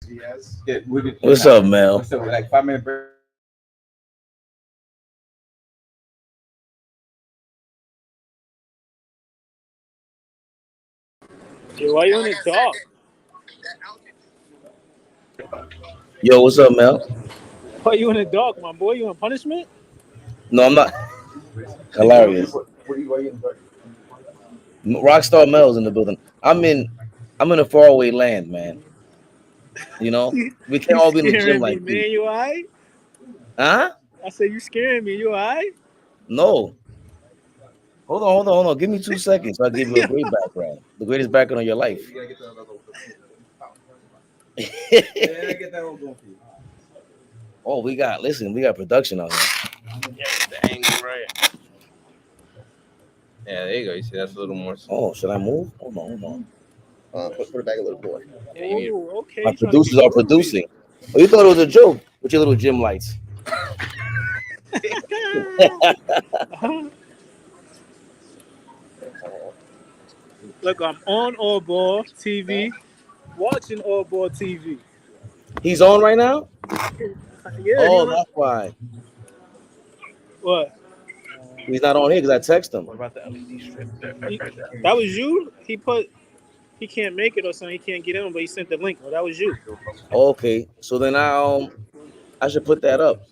Yes. Yeah, What's up, Mel? So like 5 minute break. Yo, why you in the dark? Yo, what's up, Mel? Why you in the dark, my boy? You on punishment? No, I'm not. Hilarious. What are you Rockstar Mel's in the building. I'm in a faraway land, man. You know, we can't You all be in the gym scaring me, like you. man. You alright? Huh? I said you scaring me. You alright? No. Hold on. Give me 2 seconds. I'll give you a great background. The greatest background of your life. gotta get that other get that one going for you. Oh, we got production out here. Yeah, the angle right. Yeah, there you go. You see, that's a little more. Oh, should I move? Hold on. Put it back a little more. Yeah, you need. Oh, okay. My You trying to producers get are groovy. producing. Oh, you thought it was a joke with your little gym lights. Look, I'm on AllBallTV, watching AllBallTV. He's on right now? Yeah, he Oh, on. that's why. What? He's not on here because I text him. What about the LED strip? That was you? He can't make it or something. He can't get in, but he sent the link. Oh, that was you. Okay, so then I should put that up.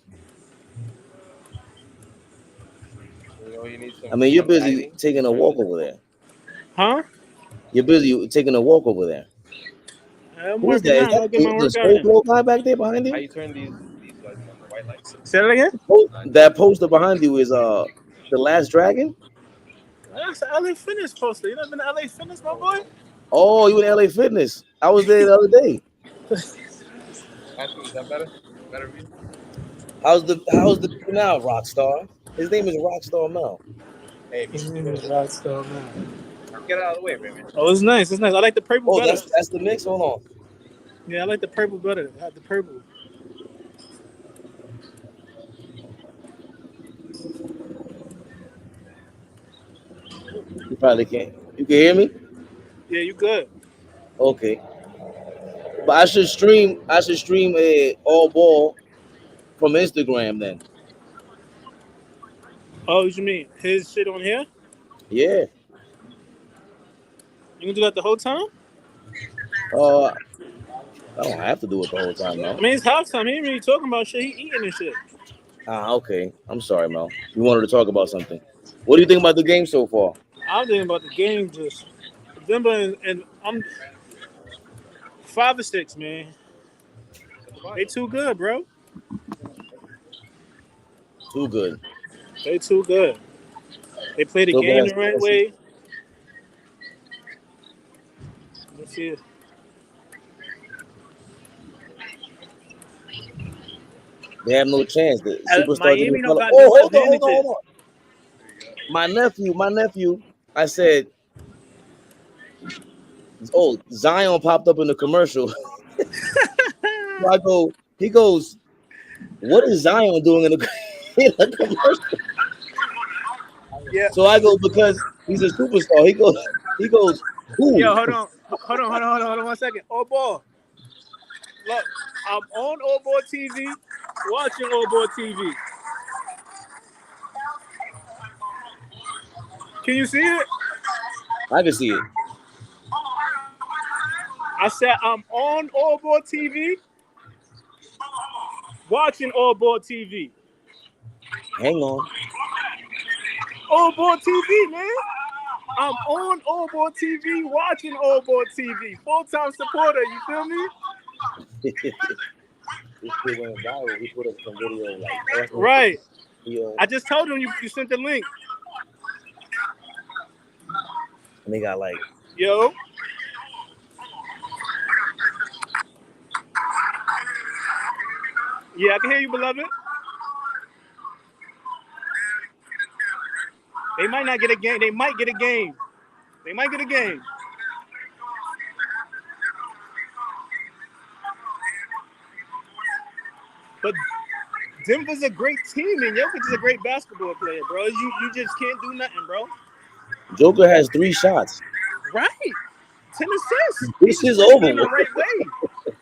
You need some, I mean, you're busy taking a walk over there. Huh? You're busy taking a walk over there. I'm Who is working that? Is out. that I'll get my the workout in. Square guy back there behind How you? you turn these lights on, the white lights? Say that again? That poster behind you is the Last Dragon? That's an LA Fitness poster. You never been to LA Fitness, my boy? Oh, you in LA Fitness? I was there the other day. Actually, is that better? Better view? How's the view now, Rockstar? His name is Rockstar Mel. Hey, His name is Rockstar, man. get out of the way, Raymond. Oh, it's nice. It's nice. I like the purple Oh, better. that's the mix. Hold on. Yeah, I like the purple better. I have the purple. You probably can't. You can hear me? Yeah, you good. Okay. But I should stream a all ball from Instagram then. Oh, what you mean? His shit on here? Yeah. You gonna do that the whole time? I don't have to do it the whole time, I Mel. mean, it's halftime. He ain't really talking about shit. He eating and shit. Okay. I'm sorry, Mel. You wanted to talk about something. What do you think about the game so far? I'm thinking about the game. Just Denver and I'm 5 or 6, man. They too good, bro. Too good. They too good. They play the Still game got the right chances. way. Let's see. They have no chance. The superstar Miami didn't don't follow. got Oh, no hold advantages. on. My nephew. I said, oh, Zion popped up in the commercial. So I go, he goes, what is Zion doing in the commercial? Yeah. So I go, because he's a superstar. He goes, who? Yo, hold on 1 second. Oh, ball. Look, I'm on AllBallTV, watching AllBallTV. Can you see it? I can see it. I said I'm on AllBallTV, watching AllBallTV. Hang on. AllBallTV, man. I'm on AllBallTV, watching AllBallTV. Full-time supporter, you feel me? This shit went viral. We put up some video like Right. I just told him you sent the link. And they got like, Yo. Yeah, I can hear you, beloved. They might not get a game. They might get a game. But Denver's a great team, and Jokic is a great basketball player, bro. You just can't do nothing, bro. Joker has 3 shots. Right. 10 assists. This He's is playing over. in the right way.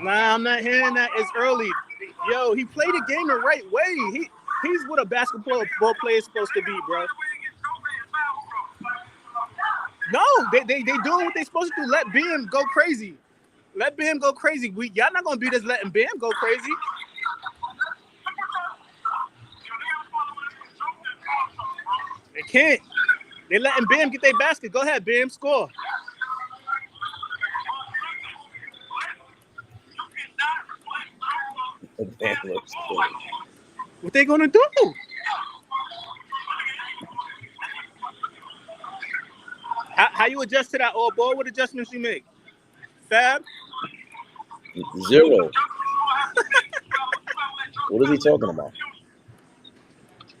Nah, I'm not hearing that. It's early. Yo, he played the game the right way. He's what a basketball player is supposed to be, bro. No, they doing what they supposed to do. Let Bam go crazy. Let Bam go crazy. Y'all not gonna beat us letting Bam go crazy. They can't. They letting Bam get their basket. Go ahead, Bam, score. What they gonna do? How you adjust to that all ball? What adjustments you make? Fab? 0. What is he talking about?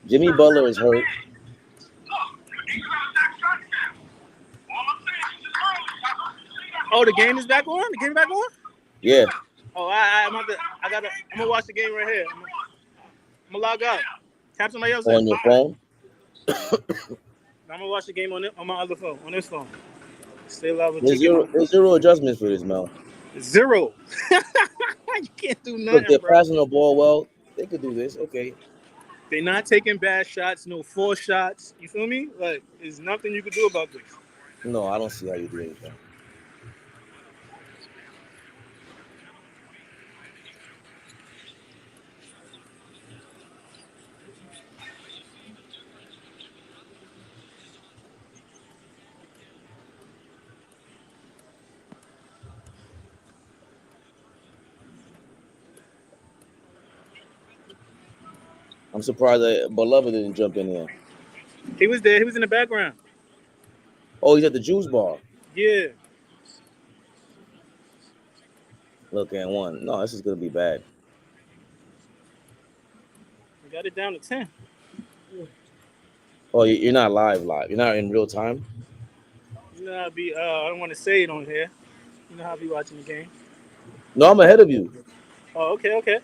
Jimmy Butler is hurt. Oh, the game is back on? The game back on? Yeah. Oh, I'm gonna watch the game right here. I'm gonna log out. Tap somebody else on your phone. I'm gonna watch the game on my other phone, on this phone. Stay live with There's zero adjustments for this, Mel. 0. You can't do nothing. Look, they're bro. passing the ball well. They could do this. Okay. They're not taking bad shots. No 4 shots. You feel me? Like, there's nothing you can do about this. No, I don't see how you do anything. I'm surprised that Beloved didn't jump in here. He was there. He was in the background. Oh, he's at the juice bar. Yeah. Look, and 1. No, this is going to be bad. We got it down to 10. Oh, you're not live. You're not in real time? You know how I be, I don't want to say it on here. You know how I be watching the game. No, I'm ahead of you. Oh, okay.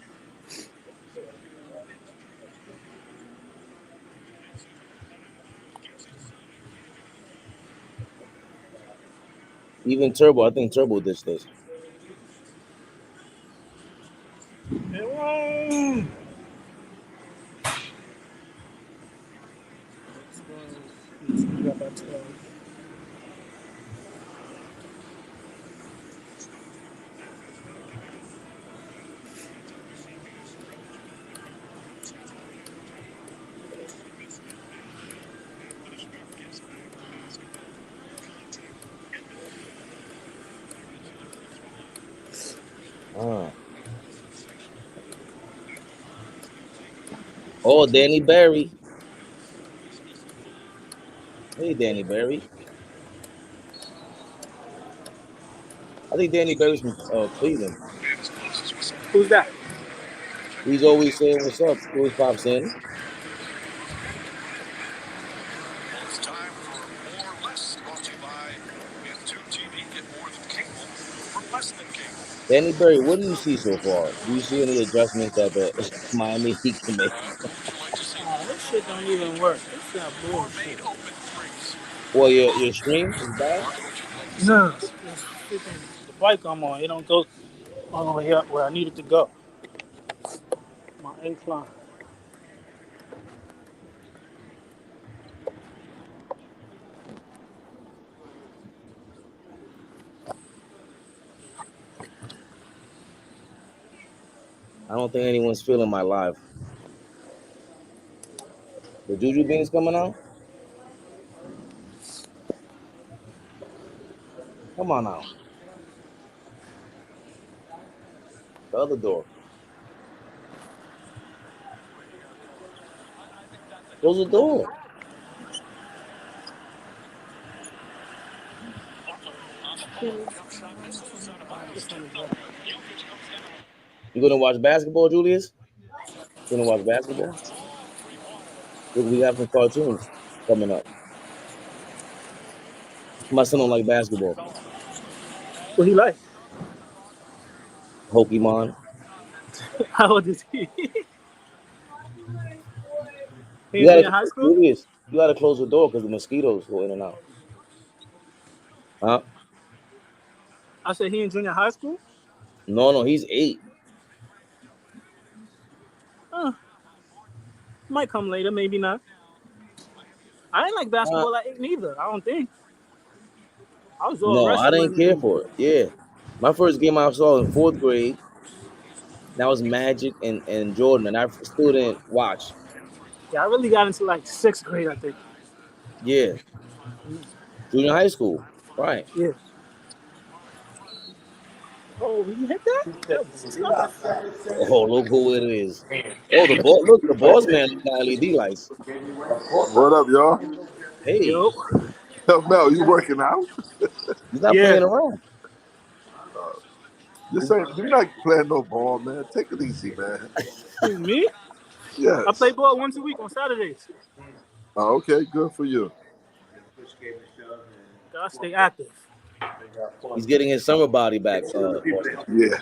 Even Turbo, I think Turbo ditched this. Oh, Danny Barry. Hey, Danny Barry. I think Danny Barry's from Cleveland. Who's that? He's always saying what's up. He always pops in. It's time for More or Less, brought to you by N2TV. Get more than cable for less than cable. Danny Barry, what do you see so far? Do you see any adjustments that the Miami Heat can make? This shit don't even work. This is bullshit. Well, your stream is bad? No. The bike I'm on, it don't go all the way up where I need it to go. My incline. I don't think anyone's feeling my live. The Juju Beans coming out? Come on now. The other door. Close the door. You gonna watch basketball, Julius? You gonna watch basketball? We have some cartoons coming up. My son don't like basketball. What he like? Pokemon. How old is he? He You in gotta, high school? Julius, you gotta close the door because the mosquitoes go in and out. Huh? I said he in junior high school? No, he's 8. Might come later, maybe not. I didn't like basketball at 8 neither. I don't think. I was all No, I didn't wrestling. care for it. Yeah. My first game I saw in 4th grade, that was Magic and Jordan, and I still didn't watch. Yeah, I really got into like 6th grade, I think. Yeah. Junior high school. Right. Yeah. Oh, you hit that? That was tough. Oh, look who it is. Oh, the ball. Look, the boss man got LED lights. What up, y'all? Hey, Yo. Mel, you working out? he's not Yeah. playing around. You're not playing no ball, man. Take it easy, man. Who, me? Yes. I play ball once a week on Saturdays. Oh, okay, good for you. Gotta stay active. He's getting his summer body back. Yeah.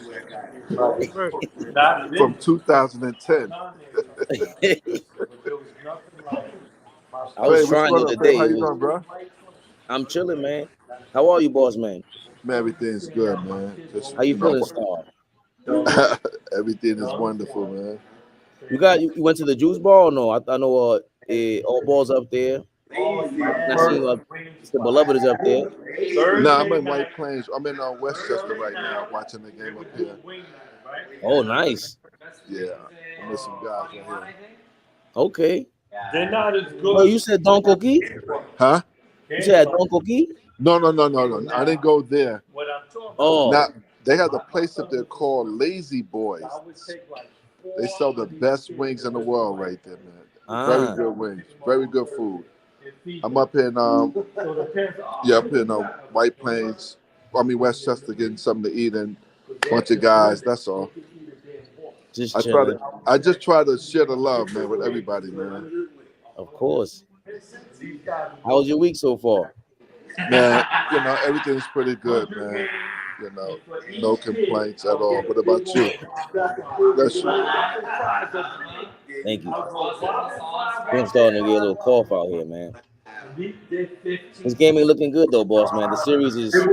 From 2010. I was Hey, what's trying going the on, other Fab? day. How you doing, bro? I'm chilling, man. How are you, boss man? Man, everything's good, man. Just, How you feeling, Star? Everything is wonderful, man. You went to the juice bar or no? I know AllBall's up there. I seen the Beloved is up there. Nah, I'm in White Plains. I'm in Westchester right now, watching the game up here. Oh, nice. Yeah, I'm with some guys right here. Okay. They're not as good. Well, you said Don Cookie? Huh? You said Don Cookie? No. I didn't go there. What I'm talking Oh, Now, they have a place up there called Lazy Boys. They sell the best wings in the world right there, man. Very good wings, very good food. I'm up in up in White Plains. Westchester, getting something to eat and a bunch of guys. That's all. just I chilling. just try to share the love, man, with everybody, man. Of course. How was your week so far? Man, everything's pretty good, man. No complaints at all. What about you? Bless you. Thank you. I'm starting to get a little cough out here, man. This game ain't looking good though, boss man. The series is. What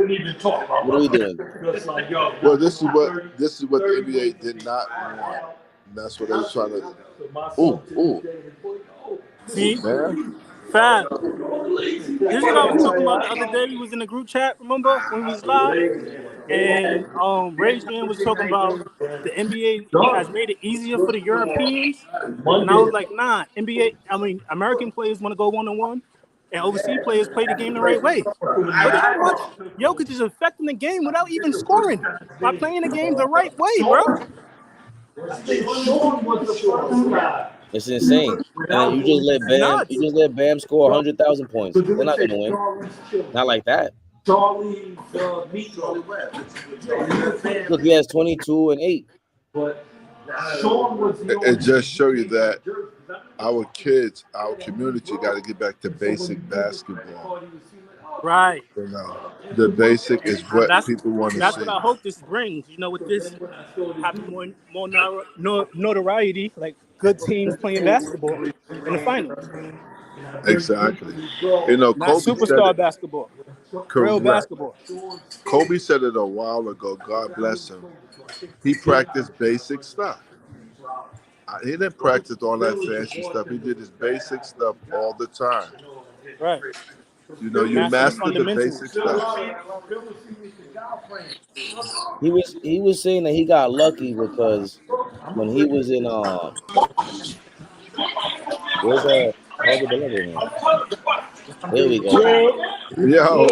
are we doing? Well, this is what the NBA did not want. And that's what they're trying to. Ooh. See? Man. Fab. This is what I was talking about the other day. We was in the group chat, remember? When we was live? And Rage Man was talking about the NBA has made it easier for the Europeans. And I was like, nah, American players want to go one-on-one. And overseas players play the game the right way. Look at how much Jokic is affecting the game without even scoring by playing the game the right way, bro. It's insane. And you just let Bam score 100,000 points. They're not gonna win. Not like that. Look, he has 22 and 8. It just show you that our kids, our community, got to get back to basic basketball. Right. The basic is what people want to see. That's what I hope this brings. With this having more notoriety, like good teams playing basketball in the finals. Exactly. Not Kobe superstar basketball. Real basketball. Kobe said it a while ago. God bless him. He practiced basic stuff. He didn't practice all that fancy stuff. He did his basic stuff all the time. Right. You master the basic stuff. He was saying that he got lucky because when he was in where's how's the Beloved, man? There we go. Yo.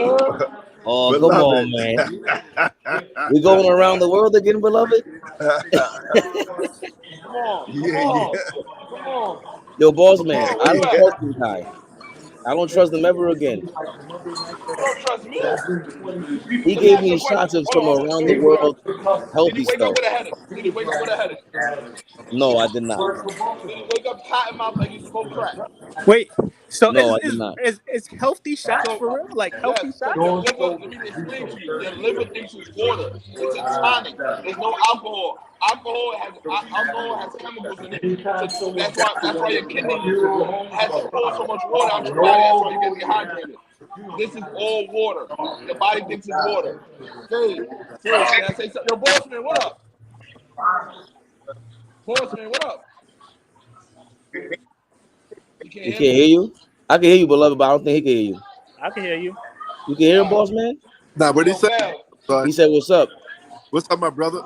Oh, Beloved. Come on, man. We going around the world again, Beloved? Yo, boss man, I don't trust this guy. I don't trust him ever again. You don't trust me? He gave me shots of some around the world healthy Did he wake stuff. up with a headache? Did he wake up with a headache? No, I did not. Did he wake up cotton mouth like you smoke crack? Wait, so No, I did not. is healthy shots for real? Like healthy Yes. shots? Your liver, let me explain to you. Your liver thinks it's water. It's a tonic. There's no alcohol. Alcohol has chemicals in it. So that's why your kidney has to pour so much water out your body. That's why you get dehydrated. This is all water. Your body thinks it's water. Fade, can I say something? Yo, Bossman, what up? Bossman, what up? You He can't hear you? I can hear you, beloved, but I don't think he can hear you. I can hear you. You can hear him, boss man? Nah, what he Yo, said? Mel. He said, "What's up?" What's up, my brother?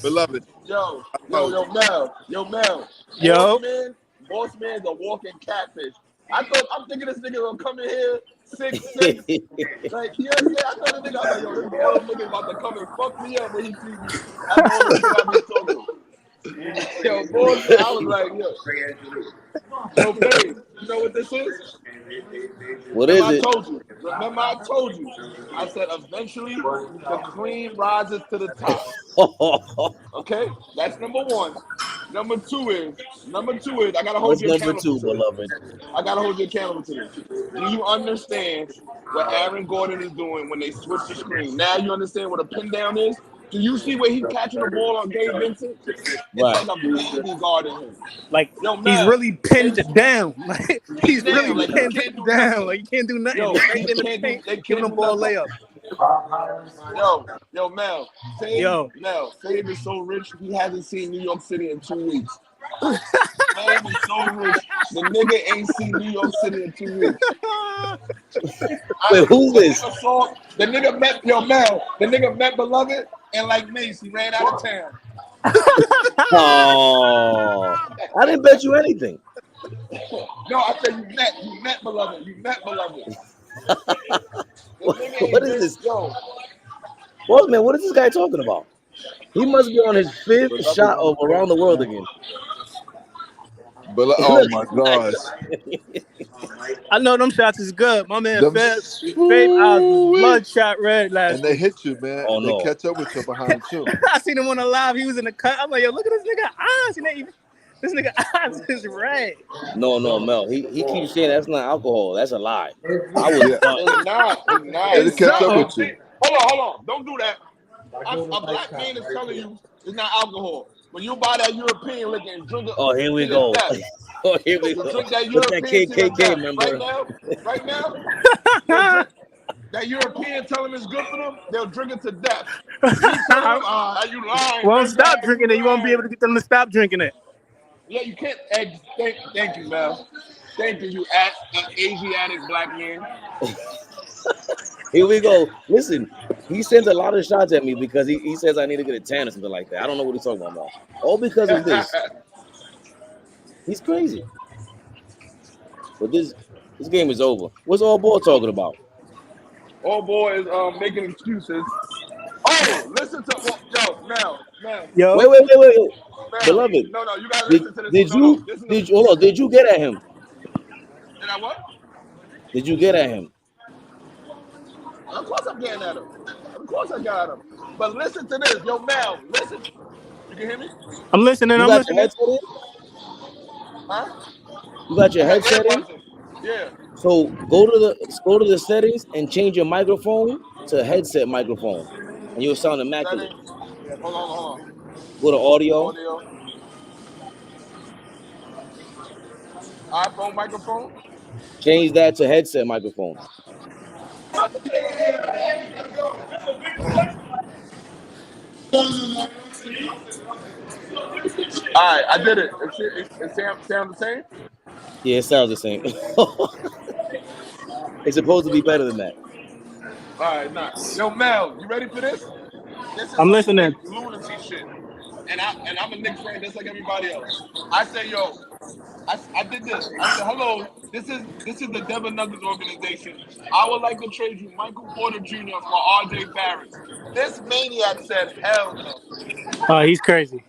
Beloved. Yo, Mel. Yo. Bossman's a walking catfish. I'm thinking this nigga gonna come in here 6'6". Like, you know what I'm saying? I thought the nigga, I was like, yo, this bald nigga about to come and fuck me up when he sees me. That's all the shit I be talking. Yo, Bossman, I was like, yo, babe, you know what this is? What is it? Remember I told you. I said eventually the cream rises to the top. Okay, that's number one. Number two is I gotta hold What's you number accountable. two, beloved? I gotta hold you accountable to this. Do you understand what Aaron Gordon is doing when they switch the screen? Now you understand what a pin down is? Do you see where he's catching the ball on Gabe Vincent? It's Right. like a baby guarding him. Like, yo, he's Mel, really pinned down. Like, he's down, really like, pinned he can't do down. nothing. Like, he can't do nothing. Yo, He's they in the can't paint, do giving the nothing. ball layup. Yo, Mel. Fabe is so rich, he hasn't seen New York City in 2 weeks. Fabe is so rich, the nigga ain't seen New York City in 2 weeks. Wait, who's this? The nigga met Beloved, and like Mace, he ran out of town. Oh, I didn't bet you anything. No, I said you met Beloved. What is this? Yo. Boss man, what is this guy talking about? He must be on his 5th shot of Around the World again. But oh my gosh. I know them shots is good. My man Them Fabe eyes was bloodshot red last And they hit you, man. Oh, they no. catch up with you behind too. I seen him on the live. He was in the cut. I'm like, yo, look at this nigga eyes. This nigga eyes is red. No, Mel. He keeps saying that's not alcohol. That's a lie. I was It's not. They catch up with you. Hold on. Don't do that. A black man is telling you it's not alcohol. When you buy that European liquor and drink it. Oh, here we go. Oh, here we go. Drink that What's that European KKK member? Right now, that European tell them it's good for them, they'll drink it to death. You tell them, you lying. Well, stop drinking it. You won't be able to get them to stop drinking it. Yeah, you can't. Thank you, Mel. Thank you, Asiatic black man. Here we go. Listen, he sends a lot of shots at me because he says I need to get a tan or something like that. I don't know what he's talking about. All because of this. He's crazy. But this game is over. What's AllBall talking about? AllBall is making excuses. Oh, listen to Mel. Yo. Wait. Mel. Beloved. No, you gotta listen to this. Did you get at him? Did I what? Did you get at him? Of course I'm getting at him. Of course I got him. But listen to this. Yo, Mel, listen. You can hear me? I'm listening. You got your headset in? Huh? You got your headset in? Yeah. So go to the settings and change your microphone to headset microphone, and you'll sound immaculate. Hold on. Go to audio. iPhone microphone. Change that to headset microphone. All right, I did it. It sound the same? Yeah, it sounds the same. It's supposed to be better than that. All right, nah. Yo, Mel, you ready for this? I'm listening. Lunacy shit. And I'm a Knicks fan just like everybody else. I say, yo, I did this. I said, hello, this is the Denver Nuggets organization. I would like to trade you Michael Porter Jr. for RJ Barrett. This maniac said, hell no. Oh, he's crazy.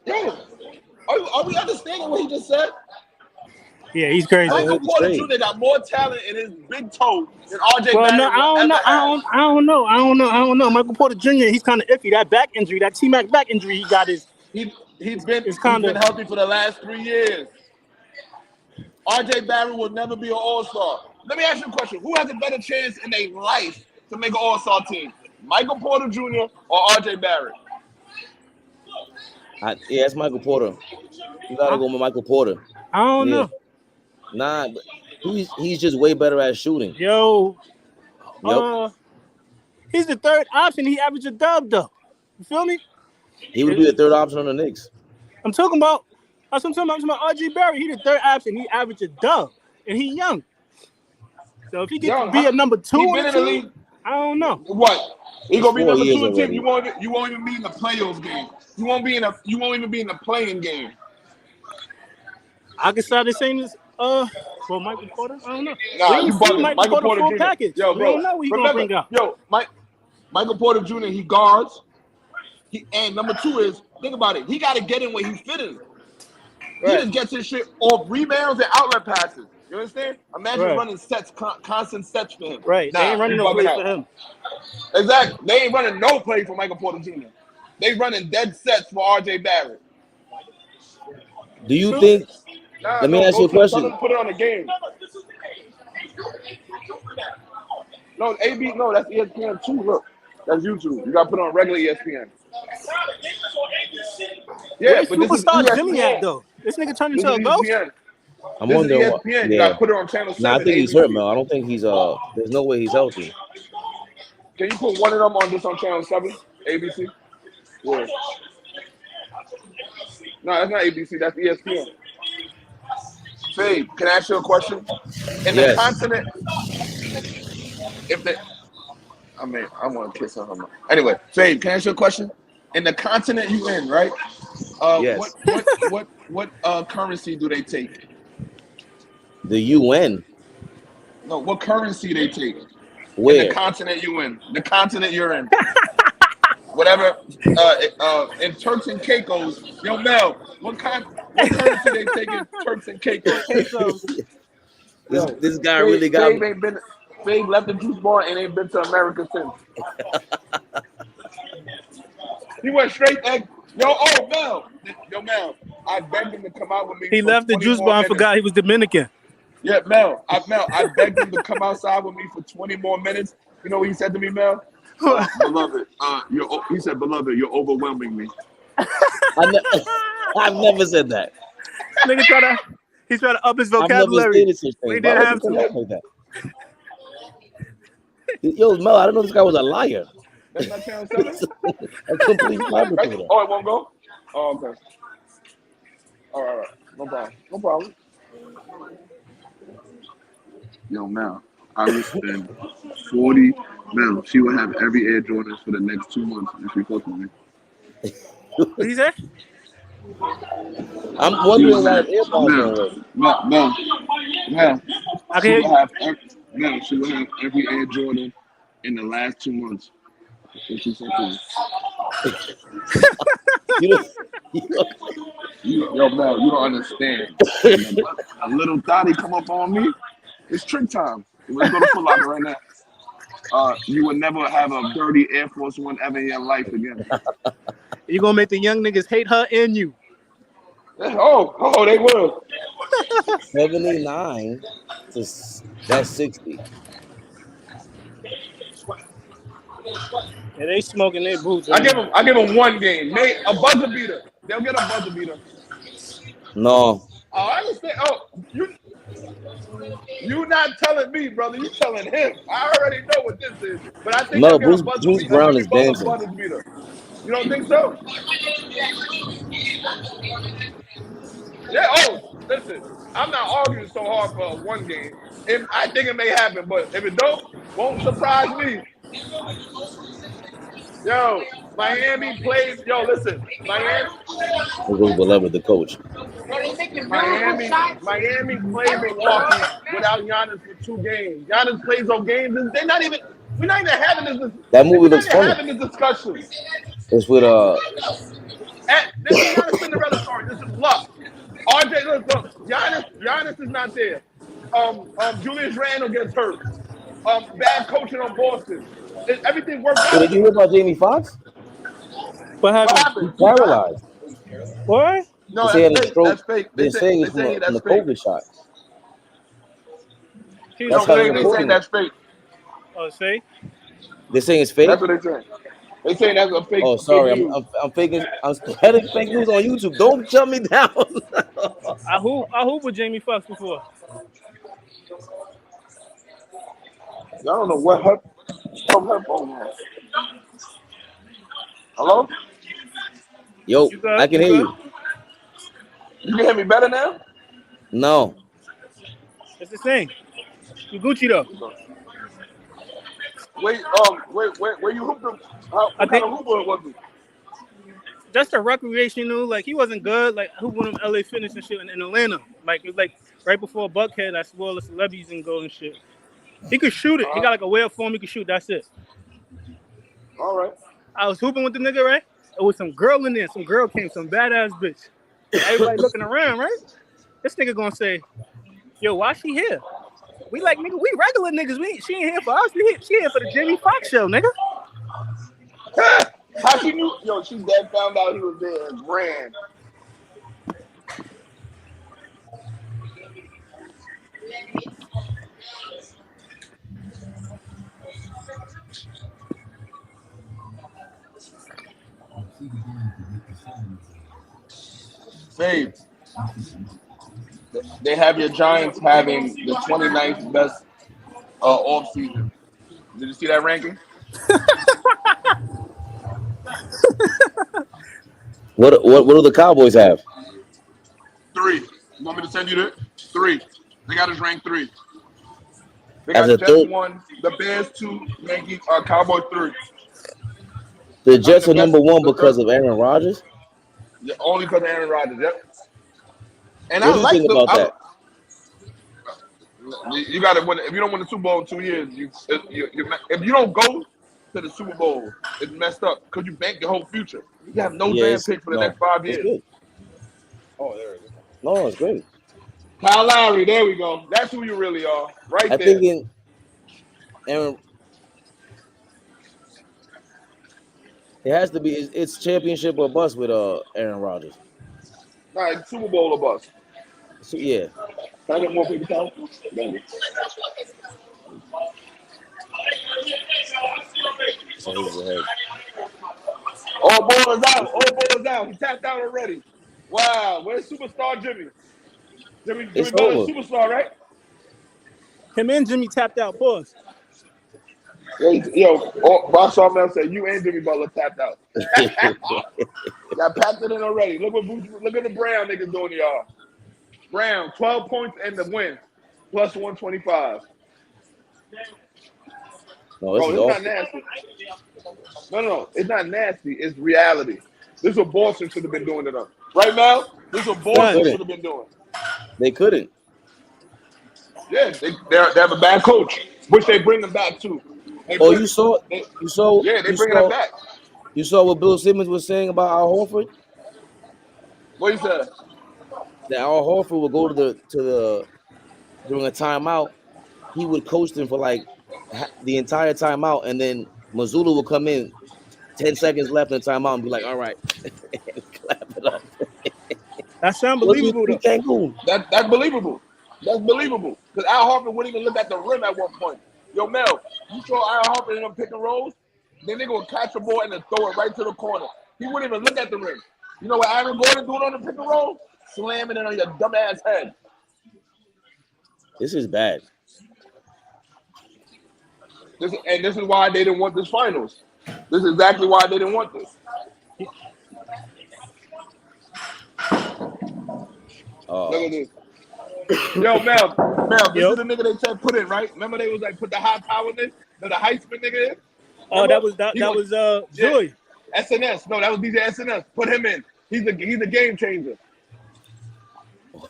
Yo, are we understanding what he just said? Yeah, he's crazy. Michael Porter Jr. got more talent in his big toe than RJ Well, Barrett. no, I don't know. Michael Porter Jr. He's kind of iffy. That back injury, that T-Mac back injury he got is. He's been healthy for the last 3 years. RJ Barrett will never be an All-Star. Let me ask you a question: who has a better chance in their life to make an All-Star team, Michael Porter Jr. or RJ Barrett? It's Michael Porter. You gotta go with Michael Porter. I don't know. Nah, He's just way better at shooting. Yo, Yep. he's the third option. He averaged a dub though. You feel me? He would be the third option on the Knicks. I'm talking about. I'm talking about RG Barry. He the third option. He averaged a dub, and he young. So if he gets to be a number 2 He been in the league. I don't know. What? He gonna be number 2 in the team. already. You won't even be in the playoffs game. You won't even be in the playing game. I can start the same as for Michael Porter. I don't know. Nah, We you see bugging. Michael Porter full Jr. package. Yo, We bro. don't know what he gonna bring out. Yo, Michael Porter Jr. He guards. And number 2 is, think about it. He got to get in where he fit in. He just gets his shit off rebounds and outlet passes. You understand? Imagine running sets, constant sets for him. Right. They ain't running no plays for him. Exactly. They ain't running no play for Michael Porter Jr. They running dead sets for RJ Barrett. Do you think? Let me ask you a question. Tell them to put it on the game. No, AB. No, that's ESPN too. Look, that's YouTube. You got to put it on regular ESPN. Yeah, but this is Superstar Jimmy at though. This nigga turned into a ghost. I'm wondering what. You got to put it on channel 7. Nah, I think he's hurt, man. I don't think he's There's no way he's healthy. Can you put one of them on channel 7? ABC. Yeah. No, that's not ABC. That's ESPN. Fabe, can I ask you a question? In the continent, I want to kiss her. Anyway, Fabe, can I ask you a question? In the continent you in, right? Yes. What currency do they take? The UN. No, what currency they take? Where? In the continent you in. The continent you're in. Whatever. In Turks and Caicos. Yo, Mel, what currency they take in Turks and Caicos? This guy really got me. Fabe left the juice bar and ain't been to America since. He went straight back. Mel. I begged him to come out with me. He left the juice bar and forgot he was Dominican. Yeah, Mel. I begged him to come outside with me for 20 more minutes. You know what he said to me, Mel? Beloved, he said, beloved, you're overwhelming me. I've never said that. Nigga he's trying to up his vocabulary. I've never stated such thing. He didn't have to. Like that. Yo, Mel, I didn't know this guy was a liar. That's not channel 7? A complete fabricator. Oh, it won't go? Oh, okay. All right. No problem. Yo, Mel, I would spend 40 Mel. She will have every Air Jordans for the next 2 months if she fucks with me. What he say? I'm wondering why AllBall Mel. going She will have every Air Jordan in the last 2 months. If she fucks with me. Yo, Mel, you don't understand. A little thotty come up on me. It's trick time. Let's go to Foot Locker right now. You would never have a dirty Air Force One ever in your life again. You gonna make the young niggas hate her and you. Oh, they will. 79 to that's 60. Yeah, they smoking their boots. I give them one game. A buzzer beater. They'll get a buzzer beater. No. Oh, I understand. Oh, you not telling me, brother. You telling him. I already know what this is. But I think Bruce Brown is dancing. You don't think so? Yeah. Oh, listen. I'm not arguing so hard for one game. I think it may happen, but if it won't surprise me. Yo, Miami plays. Yo, listen, Miami. It was beloved, the coach. Miami plays Milwaukee without Giannis for 2 games. Giannis plays those games. We're not even having this. That movie looks funny. Having this discussion. It's with This is not a Cinderella story. This is luck. RJ, look, Giannis is not there. Julius Randle gets hurt. Bad coaching on Boston. Everything worked out. Did you hear about Jamie Foxx? What happened? He's paralyzed. What? No, That's fake. They're saying it's from the COVID shot. That's how they're saying that's fake. Oh, it's fake? They're saying it's fake? That's what they're saying. They're saying that's a fake. Oh, sorry. I'm faking. I'm spreading fake news on YouTube. Don't shut me down. I hoop with Jamie Foxx before. I don't know what her phone has. Hello? Yo, You good? I can hear you. You can hear me better now? No. It's the same. You Gucci though. Where you hooped him? I What kind think of hooper was he? just a recreational. Like he wasn't good. Like who won him LA Fitness and shit in Atlanta. Like it was like right before Buckhead. I swore the celebrities and go and shit. He could shoot it. He got like a way of form. He could shoot. That's it. All right. I was hooping with the nigga, right? It was some girl in there. Some girl came, some badass bitch. Everybody looking around, right? This nigga gonna say, "Yo, why she here?" We like, nigga, we regular niggas. She ain't here for us. She here for the Jimmy Fox show, nigga. How she knew? Yo, she dead found out he was there and ran. Babe, they have your Giants having the 29th best off season. Did you see that ranking? What do the Cowboys have? 3. You want me to send you that? 3. They got us ranked 3. They As got a Jets third, 1, the Bears 2, Yankees, Cowboys 3. the Jets are number 1 because of Aaron Rodgers. Yeah, only because of Aaron Rodgers. Yep. And What do you think about that? You got to win. If you don't win the Super Bowl in 2 years, if you don't go to the Super Bowl, it's messed up because you bank your whole future. You have no damn pick for the next 5 years. Good. Oh, there it is. No, it's great. Kyle Lowry, there we go. That's who you really are, right I there. think Aaron, it has to be. It's championship or bust with Aaron Rodgers. All right, Super Bowl or bust. So yeah. Can I get more people count? All ball is out. All ball is out. He tapped out already. Wow, where's superstar Jimmy? Jimmy Butler's superstar, right? Him and Jimmy tapped out. Pause. Yo, Boss Sawmill said you and Jimmy Butler tapped out. Y'all packed it in already. Look at the Brown niggas doing y'all. Brown, 12 points and the win, plus 125. No, it's not nasty. No, it's not nasty. It's reality. This is what Boston should have been doing to them. Right now, this is what Boston should have been doing. They couldn't. Yeah, they have a bad coach, which they bring them back too. You saw? Yeah, they bring them back. You saw what Bill Simmons was saying about Al Horford? What he said? That Al Horford would go to the during a timeout. He would coach them for like the entire timeout, and then Mazzulla would come in 10 seconds left in the timeout and be like, "All right," clap it up. That's unbelievable. That's believable. That's believable. Because Al Horford wouldn't even look at the rim at one point. Yo, Mel, you saw Al Horford in them pick and rolls? Then they gonna catch the ball and then throw it right to the corner. He wouldn't even look at the rim. You know what Aaron Gordon doing on the pick and roll? Slamming it on your dumb ass head. This is bad. This is why they didn't want this finals. This is exactly why they didn't want this. Look at this. Yo, Mel, this is the nigga they said put in, right? Remember they was like put the high power in, the Heisman nigga in? Oh, that was Joey. SNS. No, that was DJ SNS. Put him in. He's a game changer.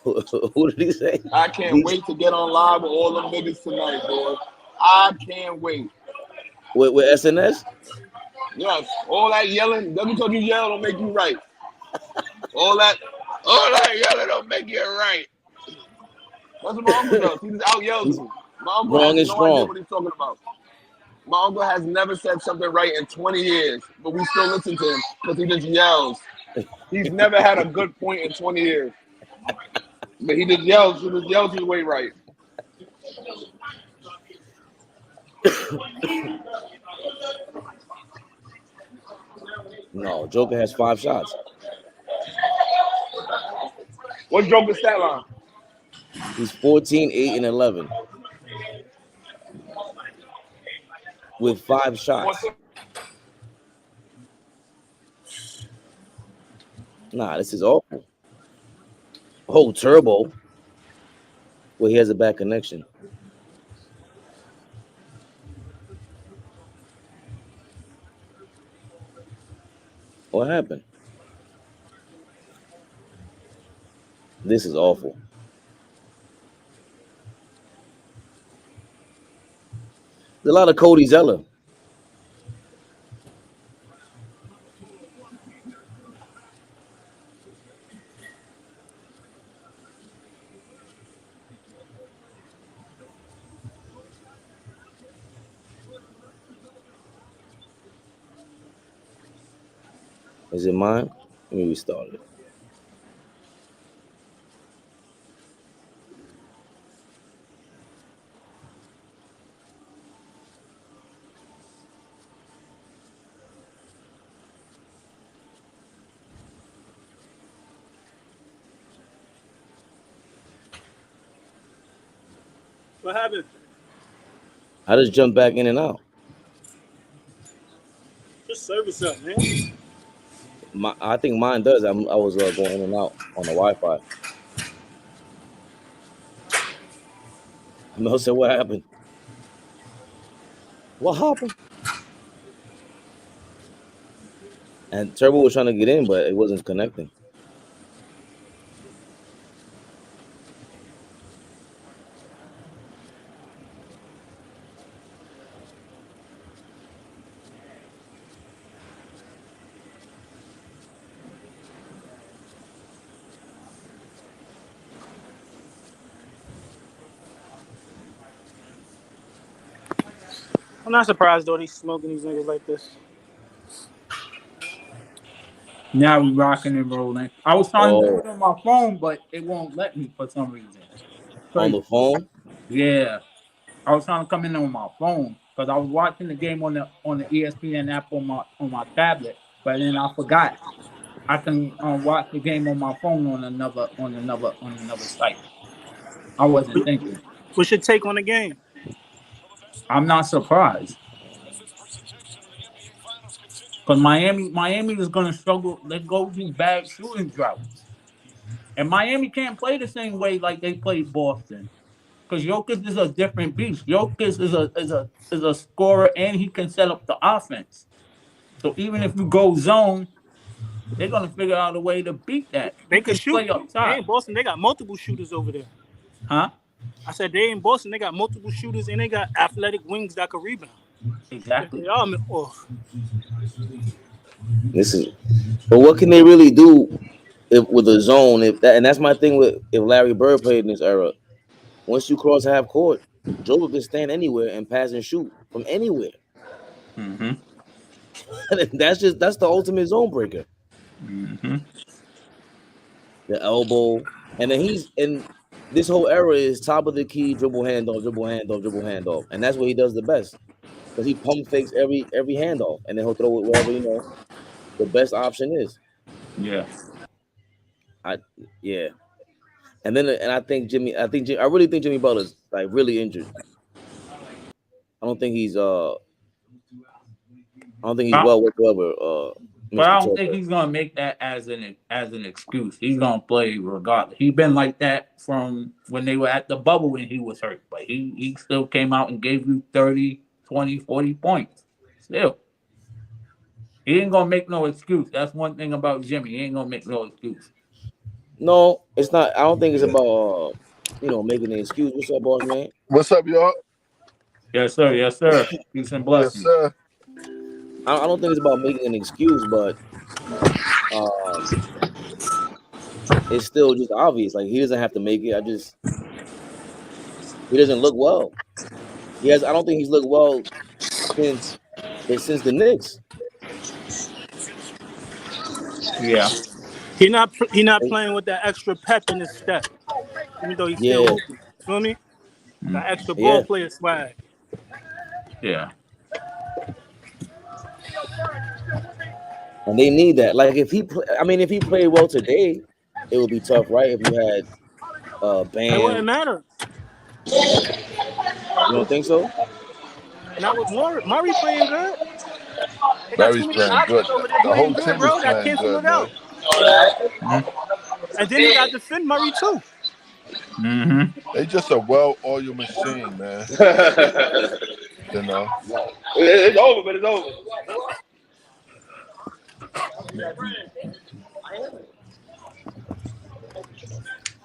Who did he say? I can't wait to get on live with all them niggas tonight, boy. I can't wait. With SNS? Yes. All that yelling, just because you yell don't make you right. All that yelling don't make you right. That's what my uncle does. He just out yells me. My uncle has no idea what he's talking about. My uncle has never said something right in 20 years, but we still listen to him because he just yells. He's never had a good point in 20 years. But he just yells his way right. No, Joker has 5 shots. What's Joker's stat line? He's 14, 8, and 11 with 5 shots. Nah, this is awful. Oh, Turbo. Well, he has a bad connection. What happened? This is awful. There's a lot of Cody Zeller. Is it mine? Let me restart it. What happened? I just jumped back in and out. Just service up, man. I think mine does. I was going in and out on the Wi-Fi. Mel said, "What happened? What happened?" And Turbo was trying to get in, but it wasn't connecting. I'm not surprised though. They smoking these niggas like this. Now we rocking and rolling. I was trying to do it on my phone, but it won't let me for some reason. On the phone? Yeah. I was trying to come in on my phone because I was watching the game on the ESPN app on my tablet, but then I forgot I can watch the game on my phone on another site. I wasn't thinking. What's your take on the game? I'm not surprised. Because Miami is going to struggle. They go through bad shooting droughts. And Miami can't play the same way like they played Boston. Because Jokic is a different beast. Jokic is a scorer and he can set up the offense. So even if you go zone, they're going to figure out a way to beat that. They can shoot. Play up top. They in Boston, they got multiple shooters over there. Huh? I said they in Boston, they got multiple shooters and they got athletic wings that can rebound. Exactly. They all off. But what can they really do with a zone? And that's my thing with if Larry Bird played in this era. Once you cross half court, Joker can stand anywhere and pass and shoot from anywhere. Mm-hmm. That's the ultimate zone breaker. Mm-hmm. The elbow, and then this whole era is top of the key, dribble handoff, and that's what he does the best because he pump fakes every handoff, and then he'll throw it wherever the best option is. Yeah. And I really think Jimmy Butler's like really injured. I don't think he's well whatsoever. But I don't think he's gonna make that as an excuse. He's gonna play regardless. He's been like that from when they were at the bubble when he was hurt. But he still came out and gave you 30, 20, 40 points. Still. He ain't gonna make no excuse. That's one thing about Jimmy. He ain't gonna make no excuse. No, it's not. I don't think it's about making an excuse. What's up, boss man? What's up, y'all? Yes, sir. Yes, sir. Peace and blessings. Yes, sir. I don't think it's about making an excuse, but it's still just obvious. Like he doesn't have to make it. He doesn't look well. I don't think he's looked well since the Knicks. Yeah. He not playing with that extra pep in his step, even though he's still hooping. You feel me? That extra ball player swag. Yeah. And they need that. Like if he played well today, it would be tough, right? If you had It Bam. wouldn't matter. You don't think so? Not with Murray playing good. They got too Barry's many playing good. options over there The playing whole good, team is bro. That playing cancel good, it out. man. And then they got to defend Murray too. They just a well-oiled machine, man. You know. It's over, but it's over.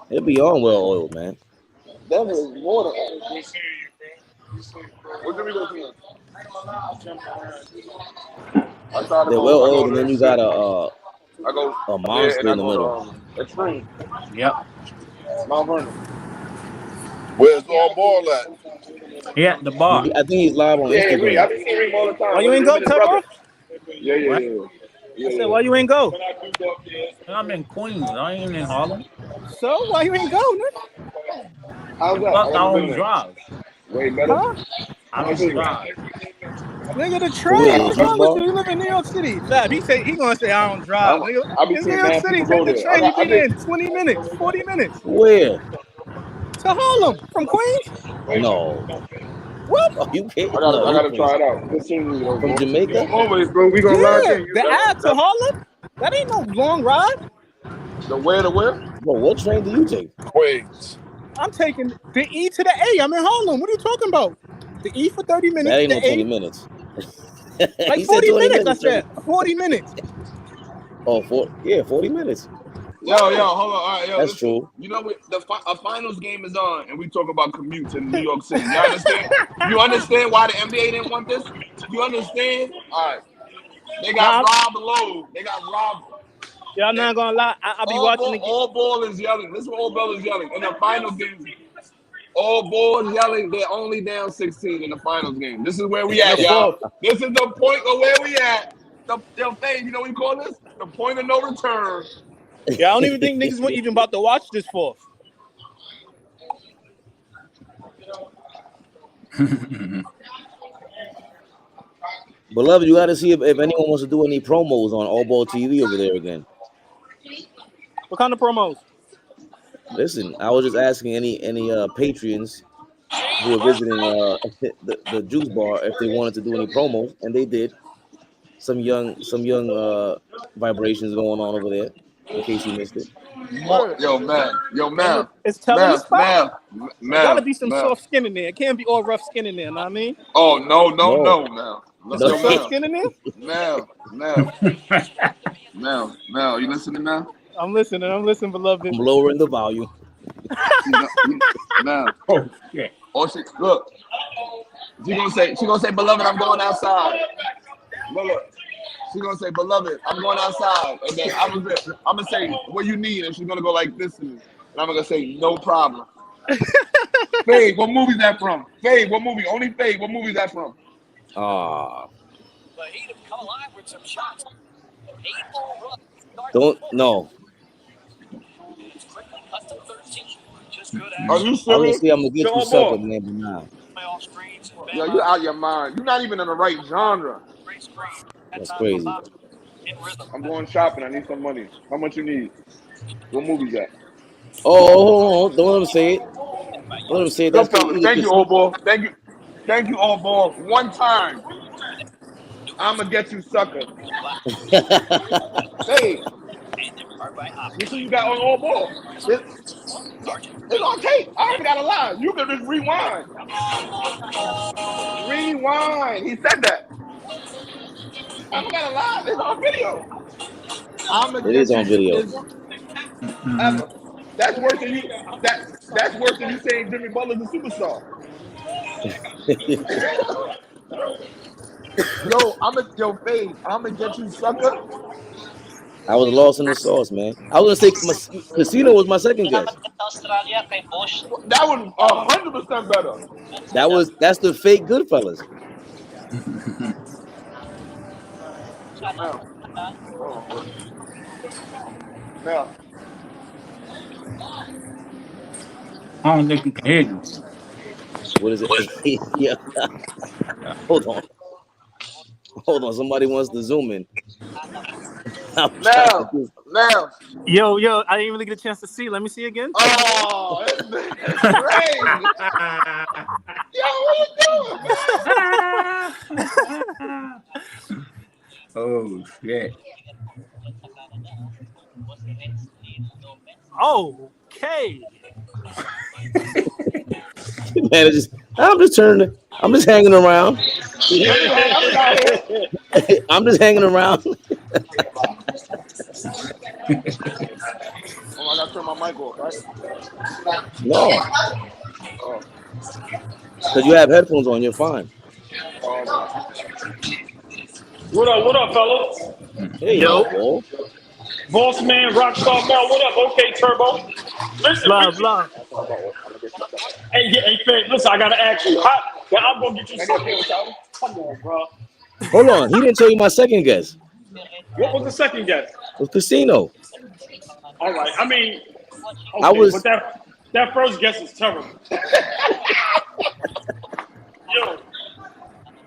It'll be on well oiled, man. That was water. What did we go to? They're well oiled, and then you got a monster in the middle. Extreme. Yep. Mount Vernon. Where's AllBall at? Yeah, the bar. I think he's live on Yeah, I Instagram. be seeing him all the time. Why you ain't go, Tubbo? Yeah. I said, why you ain't go? I'm in Queens. I ain't in Harlem. So why you ain't go, nigga? How's that? Fuck, I don't drive. Way better. Huh? I don't drive. Nigga, the Wait, train. What's juice wrong with bar? you? You live in New York City. Fab, he gonna say I don't drive. Nigga, I be it's New seeing York mad City. people Take go the there. train. You be there in 20 minutes, 40 minutes. Where? To Harlem from Queens. No. What? Oh, you can't. I No, gotta you try crazy. it out. From Jamaica? Always, bro. We gonna lock Yeah, in. the ad to Harlem. That ain't no long ride. The where to where? Bro, what train do you take? Queens. I'm taking the E to the A. I'm in Harlem. What are you talking about? The E for 30 minutes. That ain't The no 20 A, minutes. like He said 40 20 minutes. I minutes. said 40 minutes. Oh, 40 minutes. Yo, hold on. All right, yo. That's Listen. true. You know what? A finals game is on, and we talk about commutes in New York City. You understand? You understand why the NBA didn't want this? You understand? All right. They got robbed low. They got robbed. Yeah, I'm not gonna lie. I'll be watching the game. All ball is yelling. This is what all ball is yelling. In the final game, all ball is yelling. They're only down 16 in the finals game. This is where we at, y'all. This is the point of where we at. The thing, you know what we call this? The point of no return. Yeah, I don't even think niggas were even about to watch this fourth. Beloved, you got to see if anyone wants to do any promos on AllBallTV over there again. What kind of promos? Listen, I was just asking any patrons who are visiting the juice bar if they wanted to do any promos, and they did. Some young vibrations going on over there. In case you missed it. Yo, man. It's telling the spot. Man. There gotta be some soft skin in there. It can't be all rough skin in there. Know what I mean? Oh no, now. There's some soft skin in there. Now, you listening now? I'm listening, beloved. I'm lowering the volume. Now. Oh shit. Oh shit. Look. She gonna say, beloved, I'm going outside. Look. She's gonna say, beloved, I'm going outside. And then I'm gonna say, what you need? And she's gonna go like this. And I'm gonna say, no problem. Fade, what movie's that from? Fade, what movie? Only Fade, what movie's that from? No. Are you I serious? was gonna say I'm gonna get you sucker, man, but nah. Yo, you out your mind. You're not even in the right genre. That's crazy. I'm going shopping. I need some money. How much you need? What movie's that? Oh, don't let him say it. Don't let him say it. That's Thank you, old boy. Thank you, old boy. One time. I'ma get you, sucker. Hey, you see you got on old boy. It's on tape. I ain't gotta lie. You can just rewind. Rewind. He said that. I don't gotta lie. It's on video. It is on video. Ever. That's worse than you. That's worse than you saying Jimmy Butler's a superstar. Fade. I'ma get you, sucker. I was lost in the sauce, man. I was gonna say Casino was my second guess. That was 100% better. That's the fake Goodfellas. Now. I don't think you can hear you. What is it? Yeah. Hold on. Somebody wants to zoom in. Now, Now. Yo, I didn't really get a chance to see. Let me see again. Oh, this is crazy. Yo, what you doing? Oh shit. Okay. Man, I'm just hanging around. I'm just hanging around. Oh, I gotta turn my mic off, right? No. Because you have headphones on, you're fine. What up, fellas? Hey, Yo. Boss man, Rockstar Mel, what up? Okay, Turbo. Listen, Love. Hey, Fed, listen, I gotta ask you. I'm gonna get you something. Come on, bro. Hold on, he didn't tell you my second guess. What was the second guess? It was Casino. All right, I mean, okay, I was. But that first guess is terrible. Yo,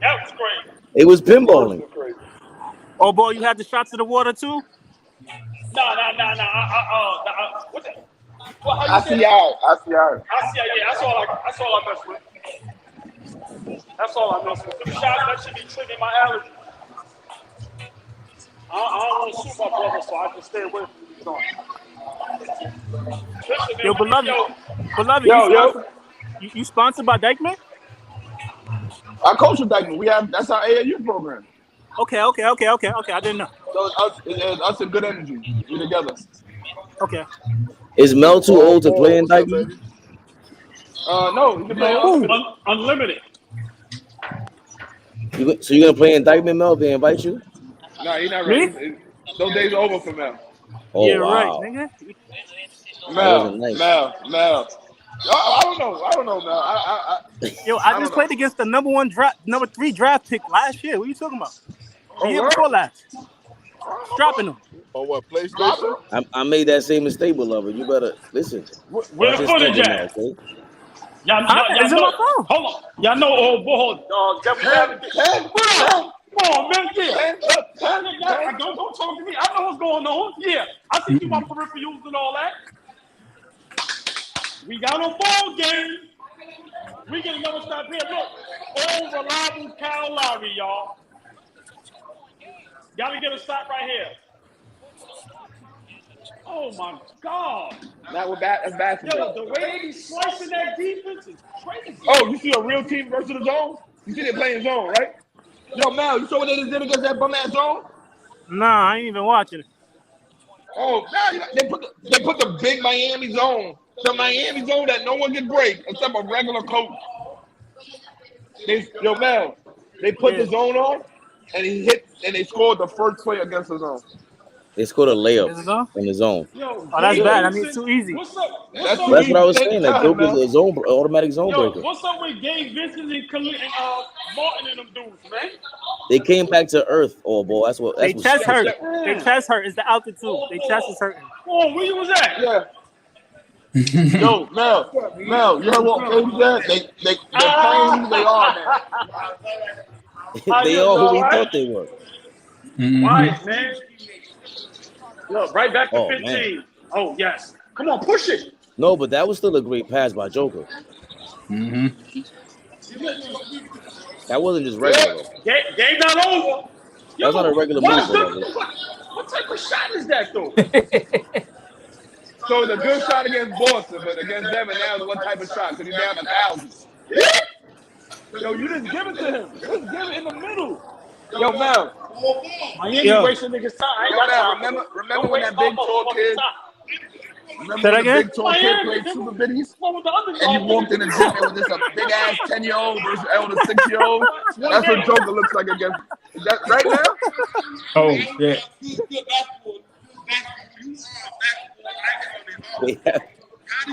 that was crazy. It was pinballing. Oh boy, you had the shots of the water too? Nah. What the? What, how I you say see that? y'all. Yeah, that's all I mess with. That's all I mess with. Them shots, that should be triggering my allergy. I don't want to shoot my brother, so I can stay away from these joints. Listen, man, Yo, beloved, yo. You sponsored by Dykeman? I coach with Dykeman. That's our AAU program. Okay. I didn't know. So it's us and good energy. We together. Okay. Is Mel too old to play in Dykeman? No, you can play unlimited. So you're gonna play in Dykeman, Mel? They invite you? No, he's not ready. Those days are over for Mel. Oh, yeah, wow. Right, nigga. Mel. I don't know, Mel. Yo, I just played against the number 3 draft pick last year. What are you talking about? The year before last. Dropping them. Oh, what, PlayStation? I made that same mistake, beloved. You better listen. Where the footage at? Okay? Y'all know. Hold on. Y'all know old boy. Come on, man. Yeah. Don't talk to me. I know what's going on. Yeah. I see you my peripherals and all that. We got a ball game. We can never stop here. Look. Old reliable Kyle Lowry, y'all. Gotta get a stop right here. Oh my God! Now we're back. That's basketball. Yo, the way they be slicing that defense is crazy. Oh, you see a real team versus the zone? You see they playing zone, right? Yo, Mel, you saw what they just did against that bum ass zone? Nah, I ain't even watching it. Oh, now they put the big Miami zone, the Miami zone that no one can break except a regular coach. Mel, they put the zone on, and they scored the first play against the zone. They scored a layup in the zone. Yo, oh, that's bad. I mean, it's too easy. What's up? That's what I was saying. That Joker's a zone automatic zone breaker. What's up with Gabe Vincent and Martin and them dudes, man? They came back to earth, boy. That's what. They chest hurt. Their chest hurt. It's the altitude. Their chest is hurting. Oh, where you was at? Yeah. Yo, Mel, you heard what Gabe said? They're playing who they are, man. They are who we thought they were. Right, man. Look, right back to 15. Man. Oh, yes. Come on, push it. No, but that was still a great pass by Joker. That wasn't just regular. Game not over. That was not a regular move. What type of shot is that, though? So it's a good shot against Boston, but against them, and now what type of shot? Because he's down 1,000. Yo, you just give it to him. Just give it in the middle. Yo, Mel. Miami wasting niggas time. Remember when that big tall kid? Remember when the big tall kid played Super Biddies? And you walked in the gym and was just a big ass 10-year-old versus elder 6-year-old? That's what Joker looks like against. Is that right now? Oh, yeah.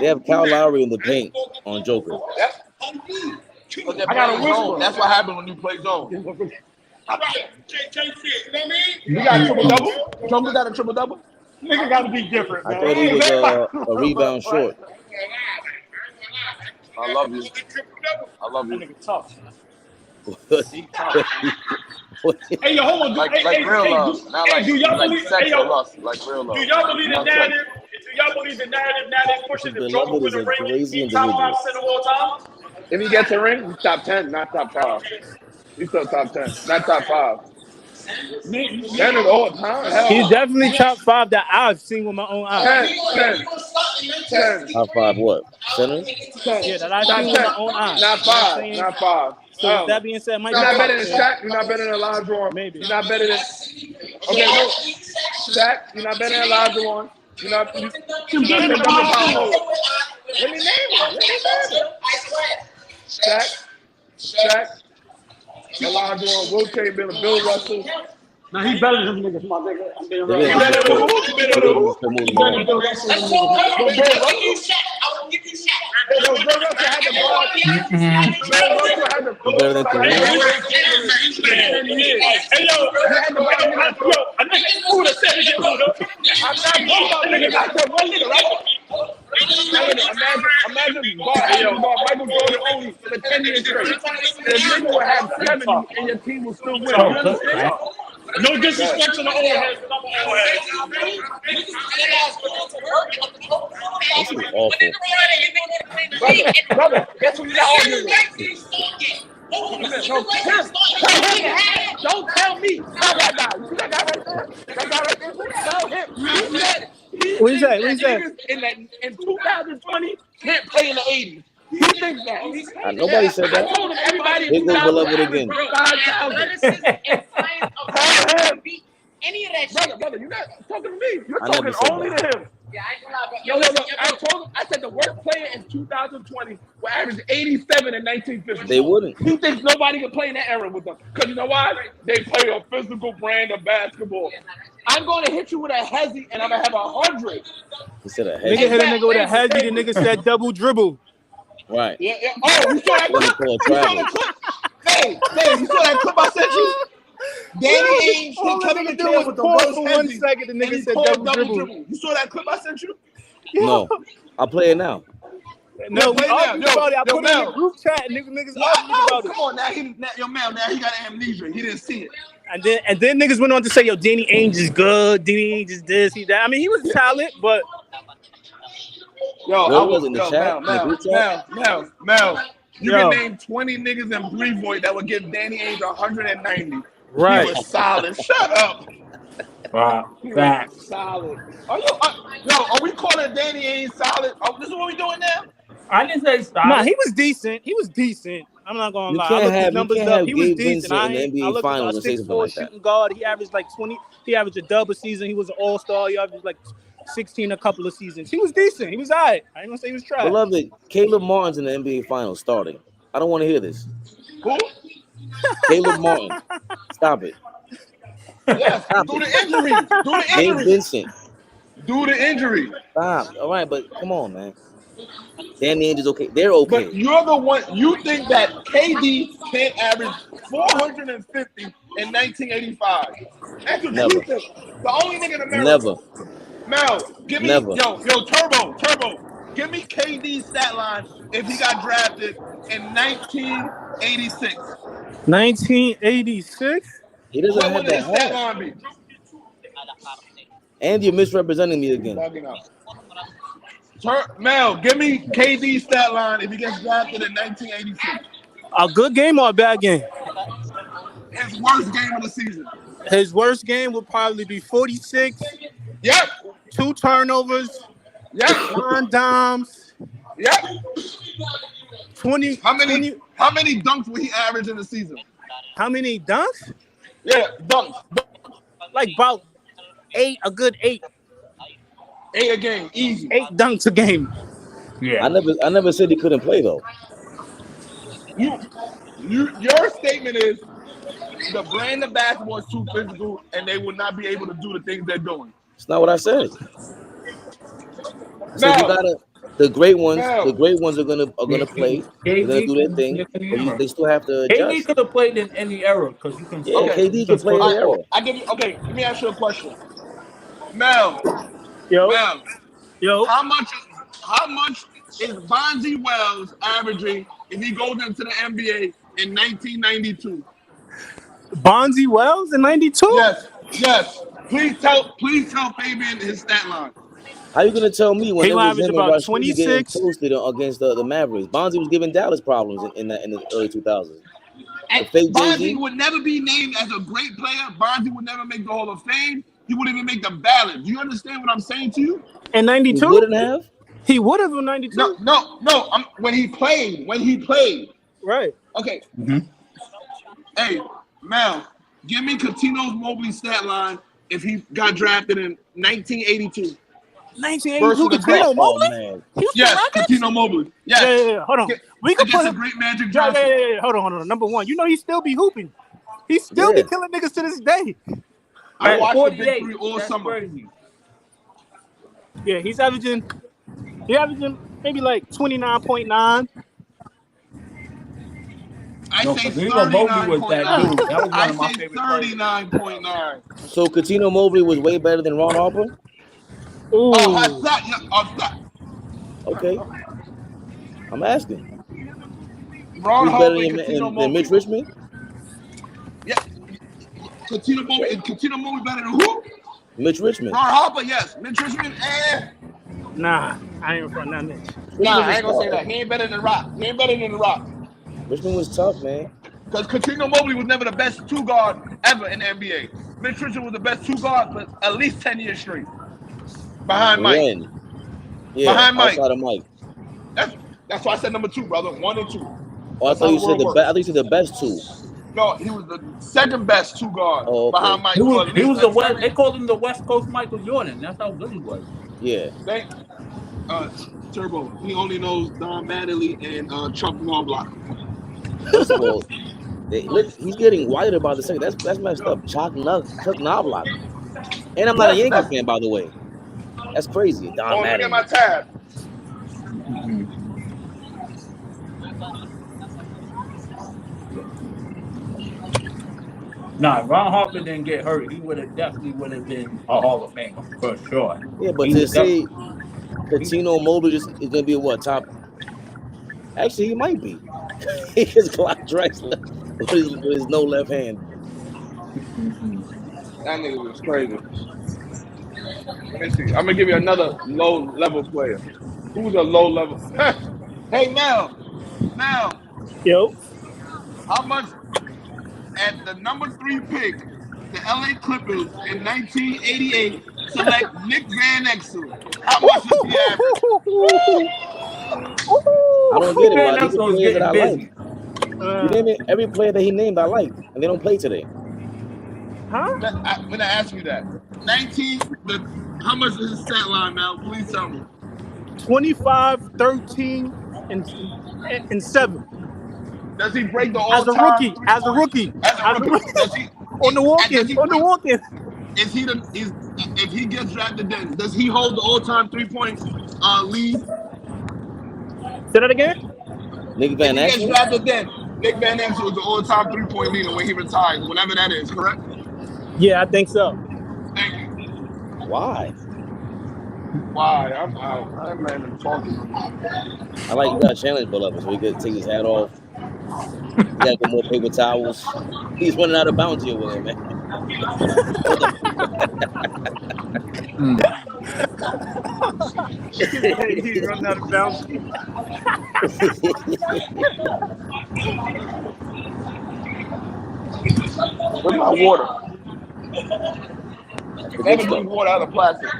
They have Kyle Lowry in the paint on Joker. I got a whistle. That's what happens when you play zone. You got a triple double? Joker got a triple double? Nigga got to be different, man. I thought he was a rebound short. I love you. That nigga tough. Hey, yo, hold on. Like real love, not like do y'all like believe? sex Hey, or yo, lust, like real love. do y'all believe the Not sex. narrative? Do y'all believe the narrative now they pushing the Joker Beloved with is the a ring? crazy He top 5 individual. center of all time. If he gets a ring, he's top 10, not top 5. He's still top 10, not top 5. Standard all time? Hell He's no. definitely top 5 that I've seen with my own eyes. 10. Top 5 what? Centers? Yeah, that I've Top seen 10. with my own eyes. Not You know what I'm 5. saying? Not 5. So with that being said, You're not better than Shaq. You're not better than Elijah Warren. Maybe. You're not better than. Okay, no. Shaq. You're not better than Elijah Warren. You're not. Let me name it. Shaq. Elijah Warren. Will Chamberlain. Bill Russell. Now he's better than them niggas, my nigga. I'm being real. They didn't disrespect Bill Russell. Bill Russell had the ball. Bill Russell had the ball. Better than Kareem. Hey, yo, a nigga who the said it, I'm not talking about niggas. I said one nigga, right? Imagine Michael Jordan only for 10 years straight. And a nigga would have 70 and your team will still win. You understand? no disrespect to the old heads. This is awful. Brother, guess what you're not arguing with? Don't tell me how that guy. You see that guy right there? That guy right there? Tell him. What you say? What you say? In 2020, can't play in the 80s. He thinks that. Nobody said that. I told him everybody Here goes Beloved again. 5,000. Brother, you're not talking to me. You're talking only to him. Yo, I told him, I said the worst player in 2020 will average 87 in 1950. They wouldn't. He thinks nobody can play in that era with them. Because you know why? They play a physical brand of basketball. I'm going to hit you with a hezzy and I'm going to have 100. He said a Nigga head. hit a nigga with a hezzy, the nigga said double dribble. Right. Yeah. Oh, you saw that clip? You saw that clip? Hey, you saw that clip I sent you? Danny Ainge hit Kevin McHale with the worst for 1 hezzy. second, the And nigga he said called double dribble. You saw that clip I sent you? No. I'll play it now. No, we play now. argued about it. I put it in Mel. the group chat and niggas argued about it. Come on, now he got amnesia. He didn't see it. And then niggas went on to say, yo, Danny Ainge is good. Danny Ainge is this, he that. I mean, he was talent, but Yo, Mel, you can name 20 niggas in Brevoort that would give Danny Ainge 190. right. He was solid. Shut up. Wow. He Facts. was solid. Are we calling Danny Ainge solid? Oh, this is what we doing now? I didn't say stop. Nah, he was decent. I'm not gonna You lie. I can't looked his have numbers Gabe up. He was Vincent decent. I in the NBA looked at Finals and say something 6'4" like that. shooting guard. He averaged like 20. He averaged a dub a season. He was an all-star. He averaged like 16 a couple of seasons. He was decent. He was all right. I ain't gonna say he was trash. Beloved, Caleb Martin's in the NBA Finals starting. I don't want to hear this. Who? Caleb Martin. Stop it. Yes, due to injuries. Gabe Vincent. Due to injury. Stop. All right, but come on, man. Danny Ainge is okay. They're okay. But you're the one. You think that KD can't average 450 in 1985? That's what you think. The only nigga in America. Never. Mel, give me Never. yo Turbo. Give me KD's stat line if he got drafted in 1986. 1986. He doesn't What have would his that stat heart. line be? And you're misrepresenting me again. Mel, give me KD's stat line if he gets drafted in 1986. A good game or a bad game? His worst game of the season. His worst game would probably be 46. Yep. 2 turnovers. Yep. 9 dimes. Yep. 20. How many dunks will he average in the season? How many dunks? Yeah, dunks. Like about 8. A good 8. 8 a game, easy. 8 dunks a game. Yeah. I never said he couldn't play though. Your statement is the brand of basketball is too physical and they will not be able to do the things they're doing. It's not what I said. So you gotta. The great ones are gonna play. They're gonna do their thing. But they still have to adjust. KD could have played in any era because you can. Yeah, okay. KD can play in any era. Let me ask you a question. Mel, how much is Bonzi Wells averaging if he goes into the NBA in 1992? Bonzi Wells in 92? Yes. Please tell Fabian his stat line. How you gonna tell me when He it was averaged him and about Rashidi getting 26. toasted against the Mavericks? Bonzi was giving Dallas problems in the early 2000s. And The fake Bonzi Jay-Z? would never be named as a great player. Bonzi would never make the Hall of Fame. He wouldn't even make the ballot. Do you understand what I'm saying to you? In He 92? wouldn't have. He would have in 92. No. When he played. Right. Okay. Hey, Mel, give me Coutinho Mobley's stat line if he got drafted in 1982. 1982 the Coutinho Great. Mobley? Oh man. Houston Yes, Rockets? Coutinho Mobley. Yes. Yeah. Hold on. We could Against put the great Magic Yeah. Johnson. Hold on. Number one, you know he still be hooping. He still be Yeah. killing niggas to this day. I At watched the Big 48, Three all that's summer. crazy. Yeah, he's averaging maybe like 29.9. I No, say Coutinho Mobley was that 39.9. dude. That was one I of my say favorite players. 39.9. So Coutinho Mobley was way better than Ron Harper? Ooh. Oh, that. Okay. I'm asking. Ron Who's Harper better and Coutinho than Mitch Mobley. Richmond? Yeah. Coutinho Mobley better than who? Mitch Richmond. Ron Harper, yes. Mitch Richmond, Nah, I ain't from nothing. Nah, I ain't gonna say that. He ain't better than Rock. Richmond was tough, man. Because Coutinho Mobley was never the best two guard ever in the NBA. Mitch Richmond was the best two guard for at least 10 years straight. Behind Mike. When? Yeah, Behind Mike. outside of Mike. That's why I said number 2, brother. 1 and 2. Oh, I thought you said the best two. No, he was the second best two guard behind Mike. He was the West. They called him the West Coast Michael Jordan. That's how good he was. Yeah. Turbo. He only knows Don Mattingly and Chuck Northblock. First of all, he's getting whiter by the second. That's messed up. Chuck Knobloch. And I'm not a Yankees fan, by the way. That's crazy. Don Look at Mattingly. my tab. Nah, if Ron Harper didn't get hurt, he definitely would have been a Hall of Famer for sure. Yeah, but to say Coutinho Mobley is going to be a top? Actually, he might be. He's Clyde Drexler with his no left hand. That nigga was crazy. Let me see. I'm gonna give you another low-level player. Who's a low-level? Hey, Mel. Yo. How much at the number 3 pick, the LA Clippers in 1988 select Nick Van Exel? How much is he average? I don't get it, man. These are Van players that I busy. like. You name it, every player that he named I like, and they don't play today. Huh? I'm gonna ask you that. How much is his stat line now? Please tell me. 25, 13, and 7. Does he break the As a all-time? rookie. Does he On the walk-in. If he gets drafted, then does he hold the all-time 3-point lead? Say that again? Nick Van If he gets Exel? drafted, then Nick Van Exel was the all-time 3-point leader when he retires, whenever that is. Correct? Yeah, I think so. Thank you. Why? I'm out. I'm not even talking. I like you got a challenge, beloved, so he could take his hat off. You gotta get more paper towels. He's running out of bounds here with him, man. He's running out of bounds. Where's my water? Never drink water out of plastic.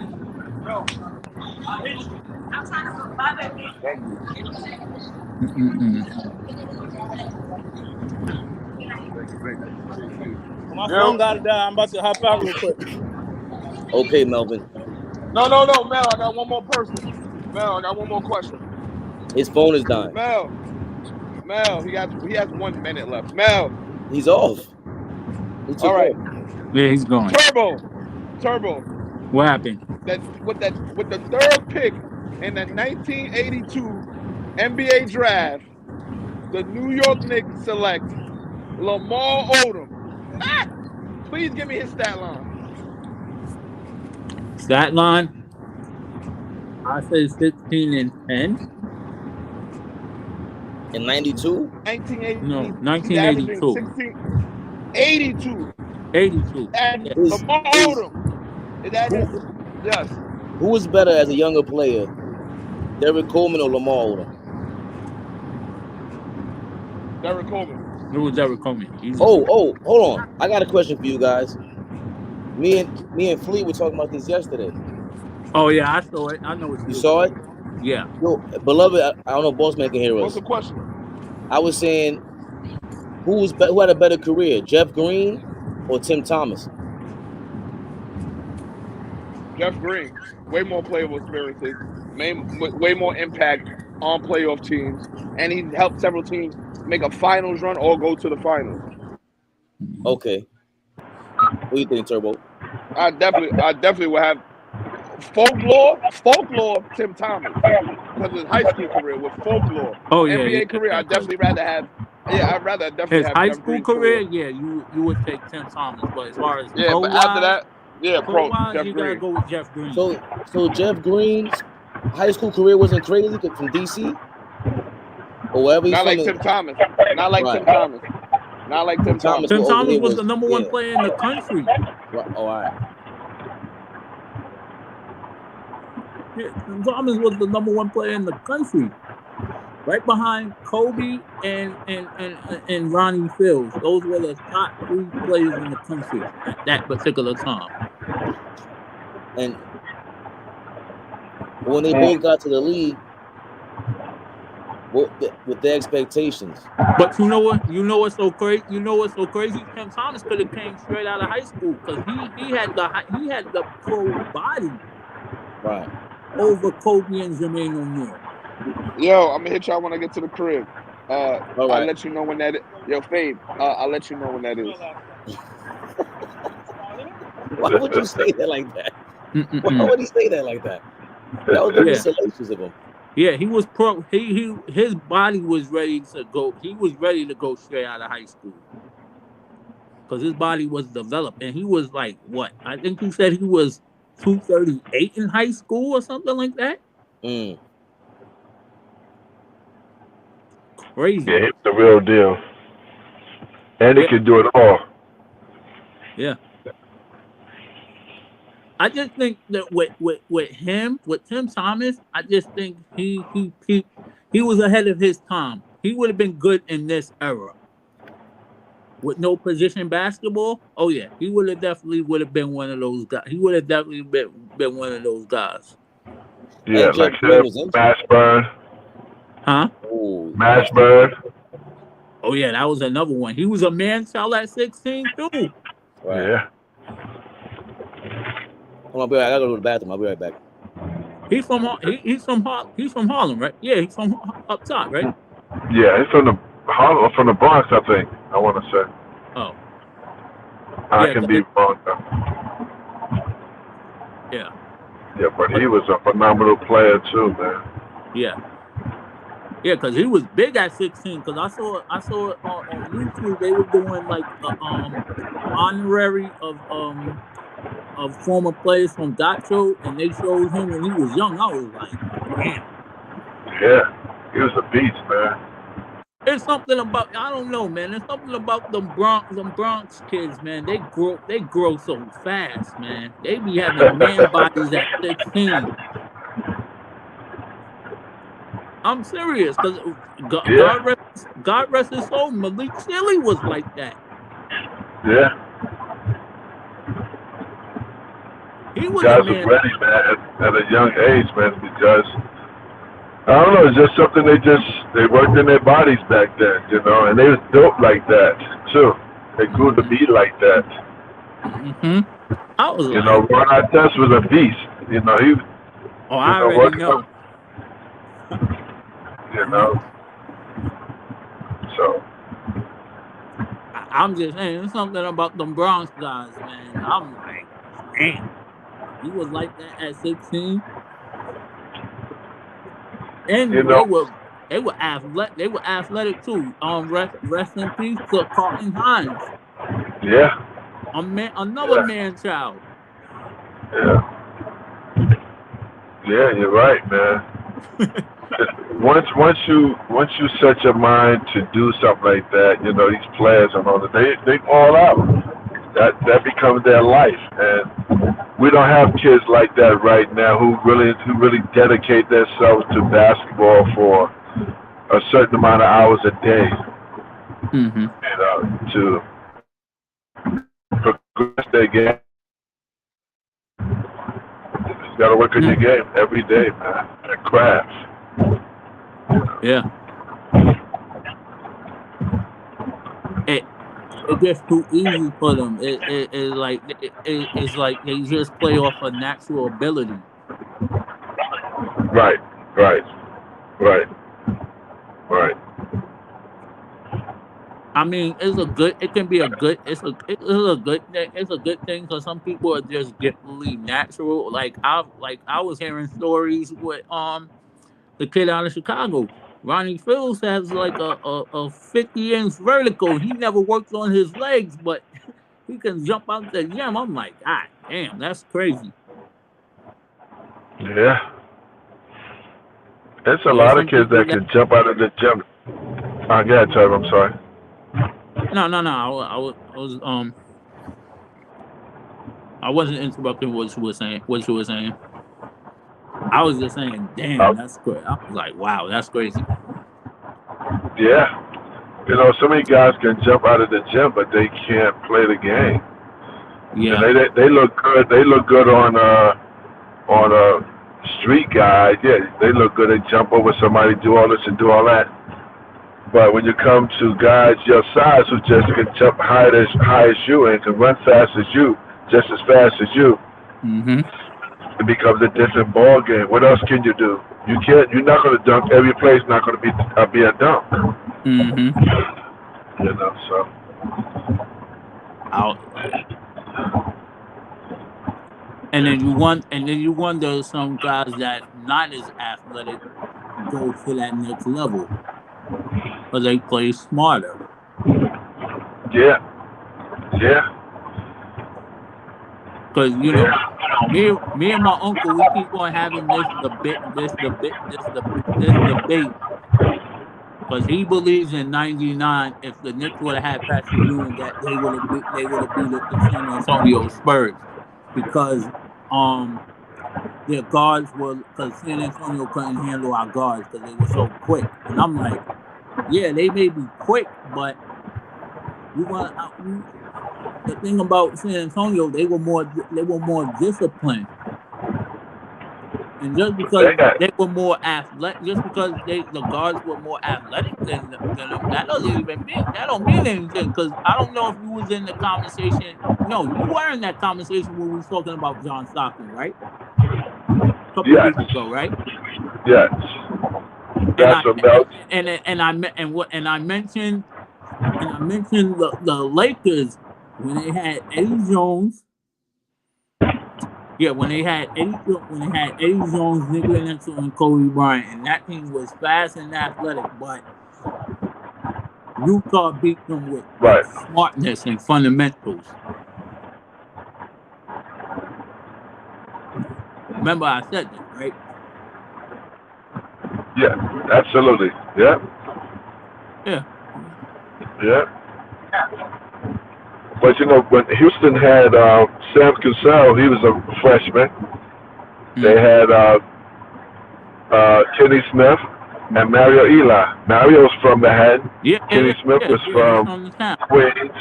Thank My phone gotta die. I'm about to hop out real quick. Okay, Melvin. No, Mel, I got one more person. Mel, I got one more question. His phone is dying. Mel, he has 1 minute left. Mel. He's off. All right. Yeah, he's going. Turbo. What happened? With the 3rd pick in the 1982 NBA draft, the New York Knicks select Lamar Odom. Please give me his stat line. Stat line? I say 16 and 10. In 92? 1982. No, 1982. 82. 82. And Is Lamar Odom. Yes. who is better as a younger player, Derrick Coleman or Lamar Odom? Derrick Coleman. It was Derrick Coleman. Oh, hold on. I got a question for you guys. Me and Fleet were talking about this yesterday. Oh yeah, I saw it. I know what you saw it. Yeah. Yo, beloved, I don't know if Bossman can hear us. What's the question? I was saying, who had a better career, Jeff Green or Tim Thomas? Jeff Green. Way more playable experiences. Way more impact on playoff teams. And he helped several teams make a finals run or go to the finals. Okay. What do you think, Turbo? I definitely would have folklore, Tim Thomas. Because his high school career with folklore. Oh yeah. NBA career, I'd definitely rather have. Yeah, I'd rather definitely his have high Jeff school Green's career. Yeah, you would take Tim Thomas, but as far as yeah, but after that, yeah, pro Jeff you Green. gotta go with Jeff Green. So Jeff Green's high school career wasn't crazy from DC or wherever he's Not from. like Tim Thomas. Not like Tim Thomas. Not like Tim Thomas. Tim Thomas was the number one player in the country. Right. Oh, all right. Yeah, Tim Thomas was the number one player in the country, right behind Kobe and Ronnie Fields. Those were the top 3 players in the country at that particular time. And when they both got to the league, with the expectations. But you know what? You know what's so crazy? Tim Thomas could have came straight out of high school because he had the pro body, right, over Kobe and Jermaine O'Neal. Yo, I'm gonna hit y'all when I get to the crib. All right. I'll let you know when that is. Yo, Fabe, I'll let you know when that is. Why would you say that like that? Why would he say that like that? That was very salacious of him. Yeah, he was pro. His body was ready to go. He was ready to go straight out of high school because his body was developed, and he was like what? I think he said he was 238 in high school or something like that. Crazy. Yeah, he's the real deal, and he can do it all. Yeah. I just think that with Tim Thomas, I just think he was ahead of his time. He would have been good in this era. With no position basketball, oh yeah, he would have been one of those guys. He would have definitely been one of those guys. Yeah, like Mashburn. Huh? Mashburn. Oh yeah, that was another one. He was a man-child at 16 too. Right. Yeah. I gotta go to the bathroom. I'll be right back. He's from Harlem, right? Yeah, he's from up top, right? Yeah, he's from the Bronx, I think. I want to say. Oh. I can be wrong though. Yeah. Yeah, but he was a phenomenal player too, man. Yeah. Yeah, because he was big at 16. Because I saw it on YouTube. They were doing like honorary of former players from Gotcho, and they showed him when he was young. I was like, damn. Yeah, he was a beast, man. There's something about, I don't know, man. There's something about them Bronx kids, man. They grow so fast, man. They be having man bodies at 16. I'm serious, because God rest his soul, Malik Chili was like that. Yeah. He was guys was ready, man, at a young age, man, because I don't know, it's just something they worked in their bodies back then, you know, and they was built like that too. They grew to be like that. I was, you know, Ron Artest was a beast. You know, he. Oh, I already know. You know. So. I'm just saying, there's something about them Bronx guys, man. I'm like, damn. He was like that at 16. And you know, they were athletic too. Rest in peace to Carlton Hines. Yeah. Another man child. Yeah. Yeah, you're right, man. once you set your mind to do something like that, you know, these players and all that, they all out. That becomes their life, and we don't have kids like that right now who really dedicate themselves to basketball for a certain amount of hours a day. Mm-hmm. You know, to progress their game. You got to work on your game every day, man. That craft. Yeah. It gets too easy for them. It's like they just play off a natural ability. Right. I mean, it can be a good. It's a good thing. It's a good thing because some people are just really natural. Like I was hearing stories with the kid out of Chicago. Ronnie Fields has like a 50-inch vertical. He never worked on his legs, but he can jump out the gym. I'm like, God damn, that's crazy. Yeah. There's a lot of kids that can jump out of the gym. Go ahead, Trevor. I'm sorry. No. I wasn't interrupting what you were saying. I was just saying, damn, that's crazy. I was like, wow, that's crazy. Yeah. You know, so many guys can jump out of the gym, but they can't play the game. Yeah. And they look good. They look good on a street guy. Yeah, they look good. They jump over somebody, do all this and do all that. But when you come to guys your size who just can jump high as you and can run fast as you, just as fast as you, it becomes a different ball game. What else can you do? You can't. You're not going to dunk. Every play is not going to be a dunk. You know, so. And then you wonder some guys that not as athletic go to that next level, but they play smarter. Yeah. Because you know, me and my uncle, we keep on having this debate. Because he believes in '99, if the Knicks would have had Patrick Ewing, that they would have beat the San Antonio Spurs, because their guards because San Antonio couldn't handle our guards because they were so quick. And I'm like, yeah, they may be quick, but the thing about San Antonio, they were more disciplined. And just because they were more athletic, just because the guards were more athletic than them, that don't mean anything. Because I don't know if you was in the conversation. No, you were in that conversation when we was talking about John Stockton, right? A couple weeks ago, right? Yes. I mentioned the Lakers when they had Eddie Jones. Yeah, when they had Eddie Jones, Nick Nixon, and Kobe Bryant, and that team was fast and athletic, but Utah beat them with smartness and fundamentals. Remember, I said that, right? Yeah, absolutely. Yeah. But you know, when Houston had Sam Cassell, he was a freshman. They had Kenny Smith and Mario Eli. Mario's from the head. Kenny Smith was from Queens.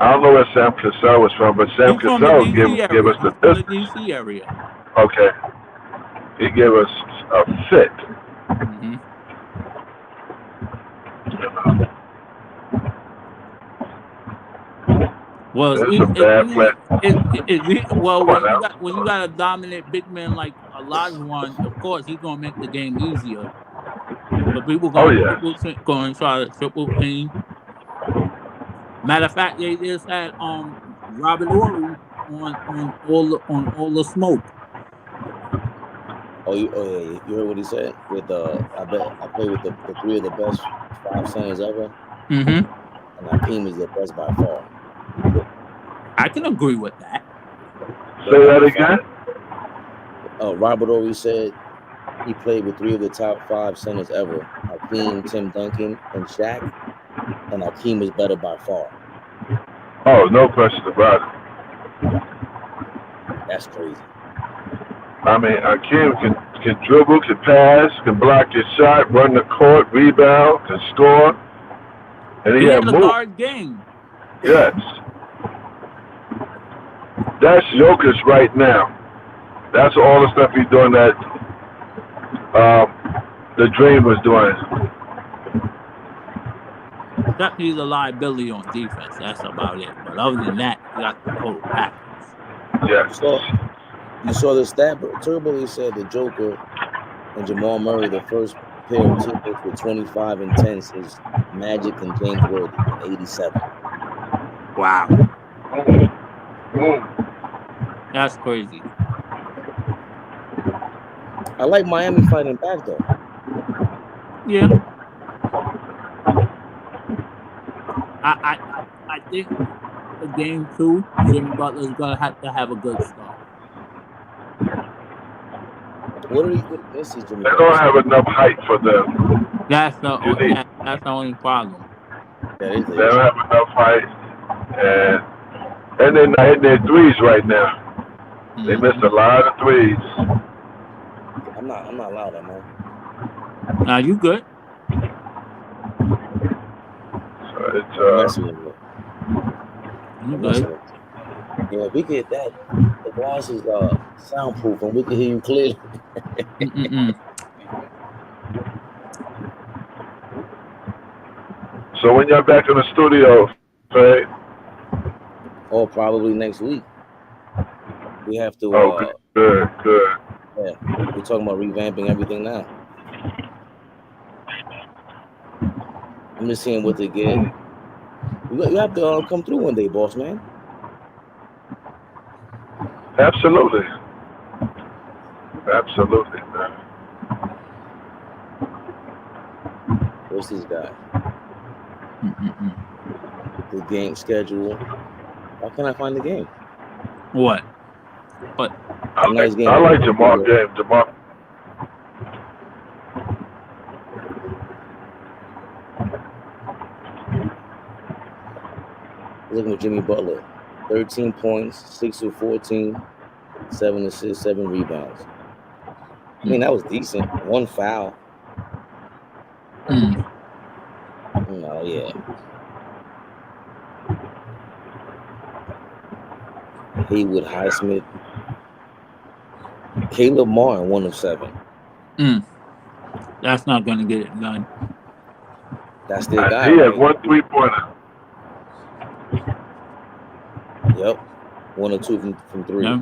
I don't know where Sam Cassell was from, but Sam Cassell gave us the DC area. Okay. He gave us a fit. Well, when you got a dominant big man like Olajuwon, of course he's gonna make the game easier. But people going to try to triple team. Matter of fact, they just had Robert Horry on all the smoke. Oh yeah, you heard what he said? With I play with the three of the best 5 centers ever. And Hakeem is the best by far. I can agree with that. Say that again. Robert Horry said He played with 3 of the top 5 centers ever: Hakeem, Tim Duncan, and Shaq. And Hakeem is better by far. Oh, no question about it. That's crazy. I mean, Hakeem can dribble, can pass, can block your shot, run the court, rebound, can score. And he had a guard game. Yes. That's Jokic right now. That's all the stuff he's doing that the Dream was doing. Except he's a liability on defense. That's about it. But other than that, he got the total package. Yes. You saw the stat, but Turbo, he said the Joker and Jamal Murray, the first pair of teammates with 25 and 10 since Magic and James Worthy in 87. Wow. That's crazy. I like Miami fighting back, though. Yeah. I think the game 2, Jimmy Butler's going to have a good start. This is Jimmy They Butler. don't have enough height for them. That's the only problem. That is They don't have enough height, and they're not hitting their threes right now. Mm-hmm. They missed a lot of threes. I'm not loud, man. Nah, you good? So it's you good? Yeah, we get that. The glass is soundproof, and we can hear you clearly. So when y'all back in the studio, right? Oh, probably next week. We have to. Good. Yeah, we're talking about revamping everything now. I'm just seeing what they get. You have to come through one day, boss man. Absolutely, man. What's this guy? The game schedule. Why can't I find the game? What? I like Jamal game. Jamal. Looking at Jimmy Butler. 13 points, 6 of 14, 7 assists, 7 rebounds. I mean, that was decent. 1 foul. Oh, yeah. Haywood, Highsmith. Caleb Martin, 1 of 7. That's not going to get it done. That's their guy. He had 1 3-pointer. Yep. 1 or 2 from 3. No.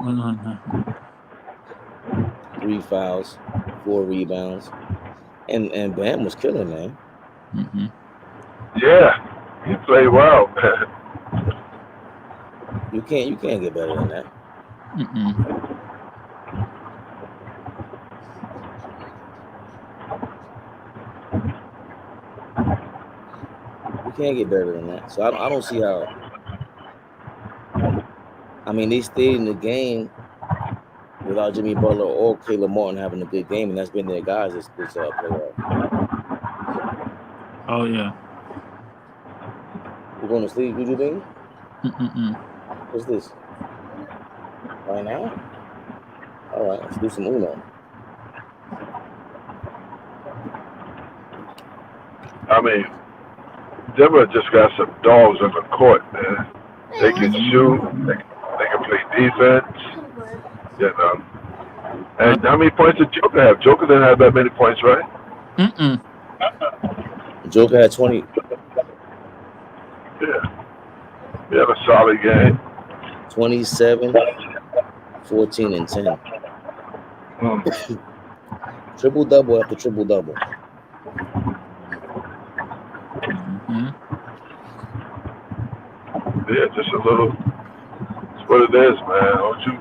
3 fouls, 4 rebounds. And Bam was killing, man. Yeah. He played well, man. You can't get better than that. You can't get better than that. So I don't see how. I mean, they stayed in the game without Jimmy Butler or Caleb Martin having a good game, and that's been their guys this playoff. Oh yeah. You going to sleep, you baby? What's this? Right now? All right, let's do some Uno. I mean, Denver just got some dogs on the court, man. They can shoot. They can play defense. You know. And how many points did Joker have? Joker didn't have that many points, right? Joker had 20. Yeah. He had a solid game. 27, 14, and 10. Triple-double after triple-double. Yeah, just a little. That's what it is, man. Don't you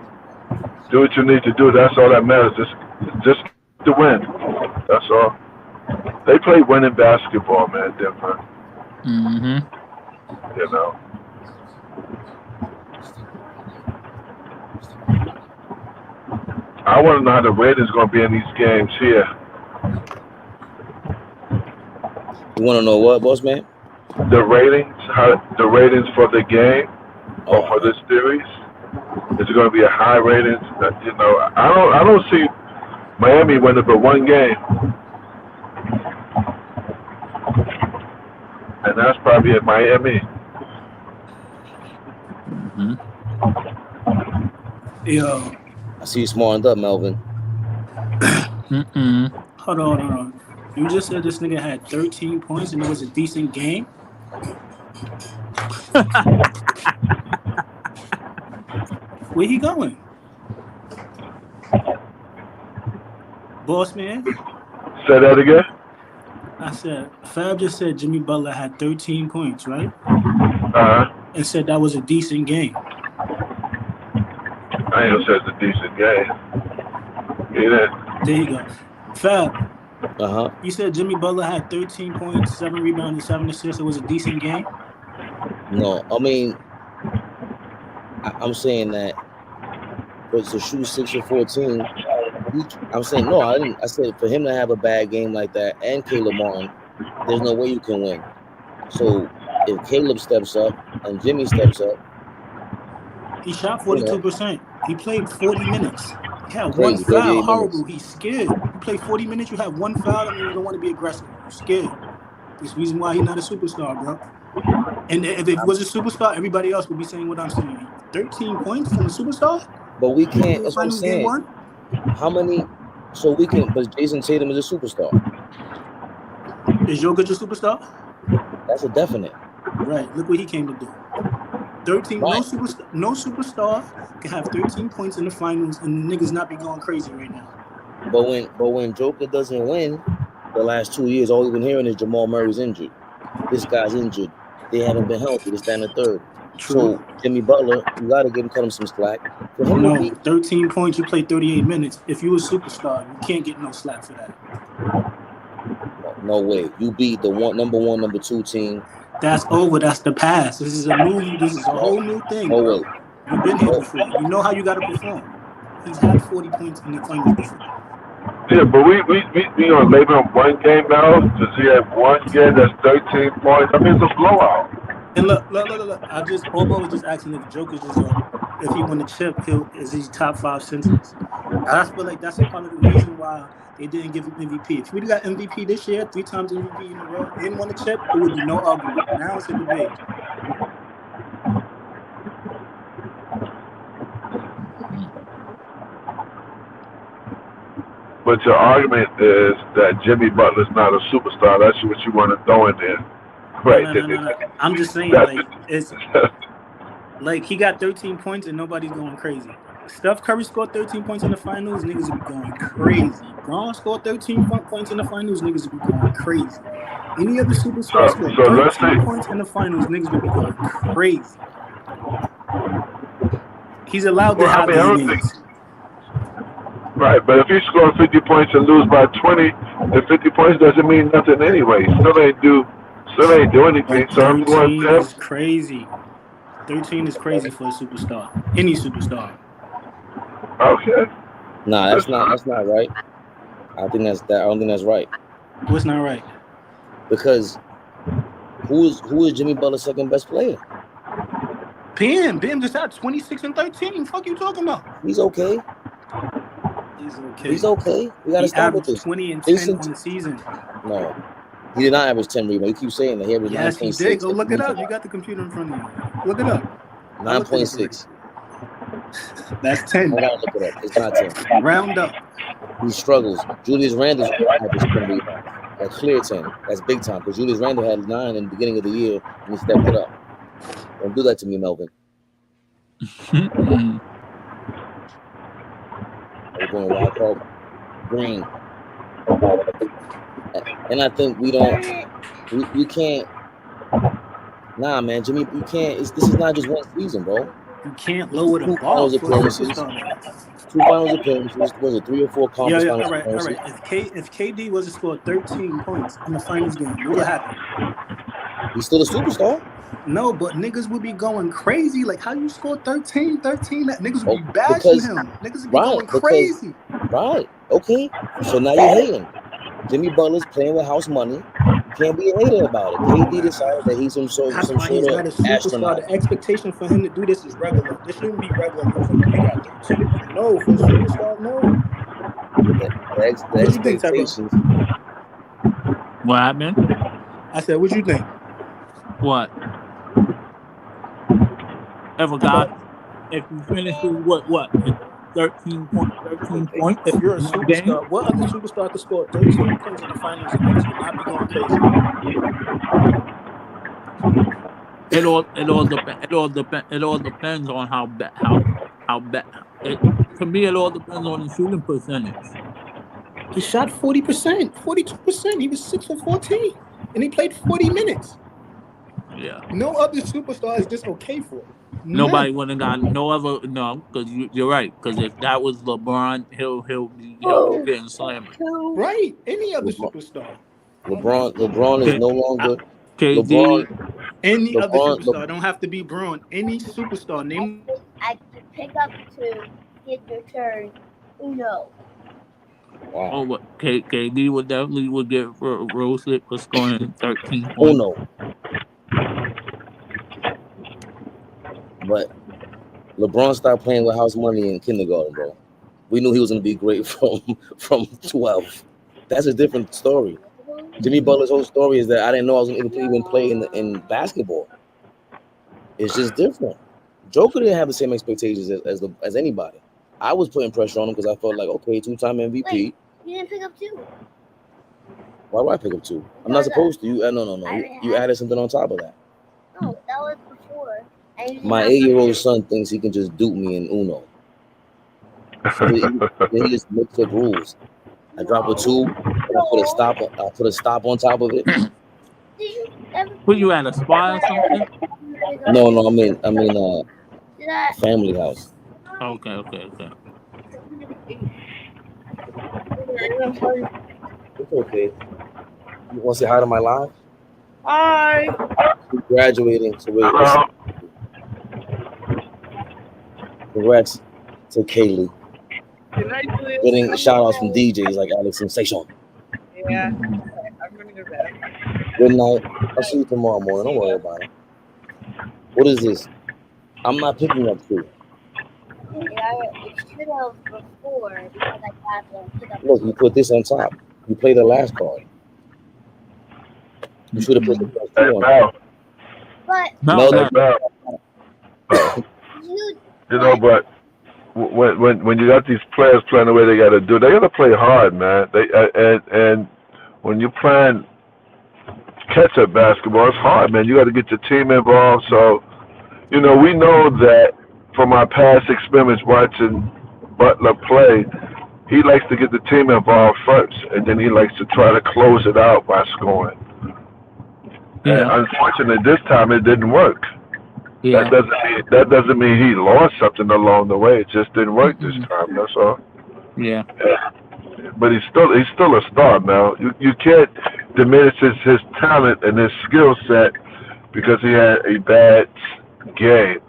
do what you need to do? That's all that matters. Just to win. That's all. They play winning basketball, man. Denver. You know. I want to know how the ratings going to be in these games here. You want to know what, boss man? The ratings, the ratings for the game or for this series. Is it going to be a high rating? You know, I don't see Miami winning but one game, and that's probably at Miami. Yo, I see you smartened up, Melvin. hold on. You just said this nigga had 13 points and it was a decent game? Where he going? Boss man? Say that again? I said, Fab just said Jimmy Butler had 13 points, right? And said that was a decent game. I ain't gonna say it's a decent game. Yeah. There you go. Fab. You said Jimmy Butler had 13 points, 7 rebounds, and 7 assists. It was a decent game? No, I mean, I'm saying that to shoot 6 or 14. I'm saying no, I didn't. I said for him to have a bad game like that and Caleb Martin, there's no way you can win. So if Caleb steps up and Jimmy steps up, he shot 42%. He played 40 minutes. He had Crazy, one foul. 38 Horrible. minutes. He's scared. You play 40 minutes, you have one foul. I mean, you don't want to be aggressive. You're scared. There's reason why he's not a superstar, bro. And if it was a superstar, everybody else would be saying what I'm saying. 13 points from a superstar? But we can't. That's what I'm Finals saying. game 1? How many? So we can. But Jason Tatum is a superstar. Is Jokic a superstar? That's a definite. Right. Look what he came to do. 13. Right. No superstar can have 13 points in the finals and niggas not be going crazy right now. But when Joker doesn't win, the last 2 years, all we've been hearing is Jamal Murray's injured. This guy's injured. They haven't been healthy. This, that, and the third. True. So Jimmy Butler, you gotta cut him some slack. For him No, to be, 13 points, you play 38 minutes. If you a superstar, you can't get no slack for that. no way. You beat the number 1, number 2 team. That's over. That's the past. This is a whole new thing. No bro. way. You've been here before. You know how you gotta perform. He's had 40 points in the finals before. Yeah, but we gonna label him one game now. Does he have one game that's 13 points? I mean, it's a blowout. And look. AllBall was just asking if Jokic is if he win the chip, is he top 5 centers. I feel like that's a part of the reason why they didn't give him MVP. If we got MVP this year, 3 times MVP in a row, and won the chip, it would be no argument. Now it's a debate. But your argument is that Jimmy Butler's not a superstar. That's what you want to throw in there. Right. No. I'm just saying, like, it's like he got 13 points and nobody's going crazy. Steph Curry scored 13 points in the finals, niggas would be going crazy. Braun scored 13 points in the finals, niggas would be going crazy. Any other superstar scored 13 points in the finals, niggas would be going crazy. He's allowed to have these. Right, but if you score 50 points and lose by 20, the 50 points doesn't mean nothing anyway. Still ain't do anything. So I'm going to is crazy. 13 is crazy for a superstar. Any superstar. Okay. Nah, that's not right. I don't think that's right. What's not right? Because who is Jimmy Butler's second best player? Bam just had 26 and 13. Fuck you talking about? He's okay. He's okay. We gotta stop with this. 20 and 10 on the season. No, he did not average 10 rebounds. You keep saying that he averaged 9.6. Yes, he did. Go look it up. You got the computer in front of you. Look it up. 9.6. That's 10. I gotta look it up. It's not 10. Round up. He struggles. Julius Randle averaged 10 rebounds. That's clear 10. That's big time because Julius Randle had 9 in the beginning of the year and he stepped it up. Don't do that to me, Melvin. We're going to wild card Green. And I think we can't. Nah, man, Jimmy, you can't. This is not just one season, bro. You can't lower the ball. 2 finals appearances. Was it 3 or 4 conference finals appearances? All right. If KD was to score 13 points in the finals game, what would happen? He's still a superstar. No, but niggas would be going crazy. Like, how you score 13? That niggas would be bashing because- him. Niggas would be right, going because- crazy. Right. Okay. So now you're hating. Jimmy Butler's playing with house money. You can't be a hater about it. KD decided that he's some sort That's of why he's not a superstar. astronaut. The expectation for him to do this is regular. This shouldn't be regular news. Like, you got 13. No, for a superstar, no. The expectations. What happened? I said, what you think? What? Ever got? If you finish with what? 13 points. If you're a superstar, what other superstar could score 13 points in the finals and niggas would not be going crazy? It all depends on how bad. To me, it all depends on the shooting percentage. He shot 40%, 42%. He was 6 for 14, and he played 40 minutes. Yeah. No other superstar is this okay for it. Nobody would have got because you're right. Because if that was LeBron, he'll be getting slammed. Right. Any other superstar. LeBron is no longer KD. Any other superstar. Don't have to be Braun. Any superstar. Name. I could pick up to get your turn. Uno. Wow. Oh, what? KD would definitely get roasted for scoring 13 points. Oh no. But LeBron stopped playing with house money in kindergarten, bro. We knew he was gonna be great from 12. That's a different story. Jimmy Butler's whole story is that I didn't know I was gonna even play in basketball. It's just different. Joker didn't have the same expectations as anybody. I was putting pressure on him because I felt like, okay, 2-time MVP. Wait, you didn't pick up 2. Why would I pick up 2? I'm not supposed to. No. You added something on top of that. No, that was before. My 8-year-old son thinks he can just dupe me in Uno. So he just mixed up rules. I drop a 2, and I put a stop on top of it. Were you at a spa or something? No, I'm in family house. Okay. It's okay. You want to say hi to my live? Hi. We're graduating, so we're congrats to Kaylee. Getting shout outs from DJs like Alex Sensation. Yeah. I'm gonna go to bed. Good night. I'll see you tomorrow morning. Don't worry about it. What is this? I'm not picking up 2. Yeah, it should have before because I got them pick up. Look, you put this on top. You play the last card. You should have put the first 2 on top. But But when you got these players playing the way they got to do, they got to play hard, man. And when you're playing catch-up basketball, it's hard, man. You got to get your team involved. So, we know that from our past experience watching Butler play, he likes to get the team involved first, and then he likes to try to close it out by scoring. Yeah. And unfortunately, this time it didn't work. Yeah. That doesn't mean he lost something along the way. It just didn't work this time. That's all. Yeah. But he's still a star now. You can't diminish his talent and his skill set because he had a bad game.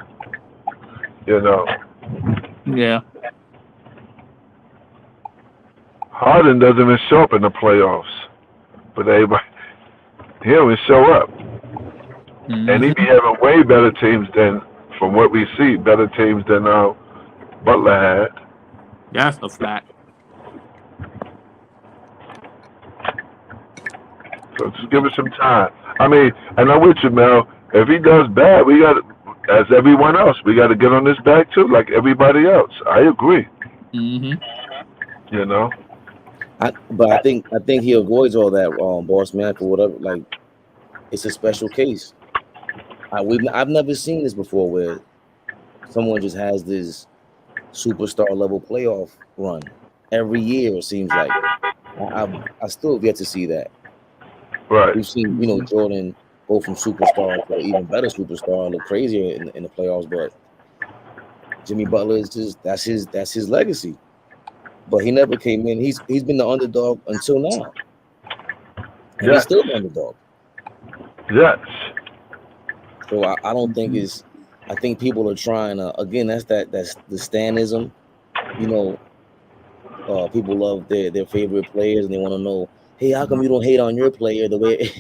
Yeah. Harden doesn't even show up in the playoffs, but everybody he don't even show up. And he be having way better teams than, from what we see, better teams than Butler had. That's a fact. So just give it some time. I mean, and I'm with you, Mel. If he does bad, we got, as everyone else, we got to get on his back too, like everybody else. I agree. But I think he avoids all that, boss man, for whatever. Like, it's a special case. I've never seen this before where someone just has this superstar level playoff run every year. It seems like I still have yet to see that. Right. We've seen Jordan go from superstar to even better superstar, look crazier in the playoffs. But Jimmy Butler is just that's his legacy. But he never came in. He's been the underdog until now. And he's still the underdog. Yes. So I don't think it's. I think people are trying to. Again, that's the Stanism. You know, people love their favorite players, and they want to know, hey, how come you don't hate on your player the way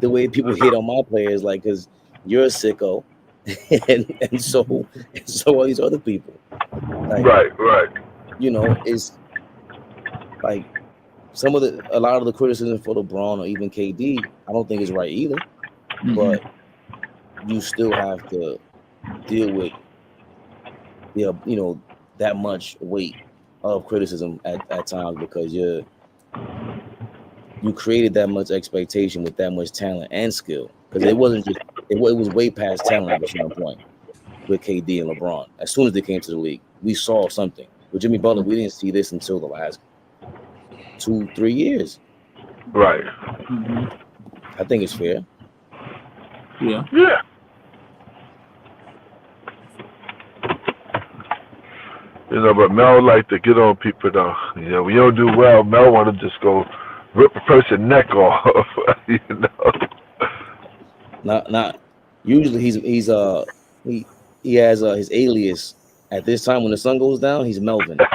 the way people hate on my players? Like, because you're a sicko, and so are these other people. Like, Right. you know, it's like a lot of the criticism for LeBron or even KD, I don't think is right either. But you still have to deal with that much weight of criticism at times because you created that much expectation with that much talent and skill, because it wasn't just it was way past talent at a certain point with KD and LeBron. As soon as they came to the league, we saw something. With Jimmy Butler, we didn't see this until the last 2-3 years. Right. I think it's fair. Yeah. You know, but Mel like to get on people though. You know, when you don't do well, Mel want to just go rip a person's neck off. You know. Not usually he has his alias at this time when the sun goes down. He's Melvin or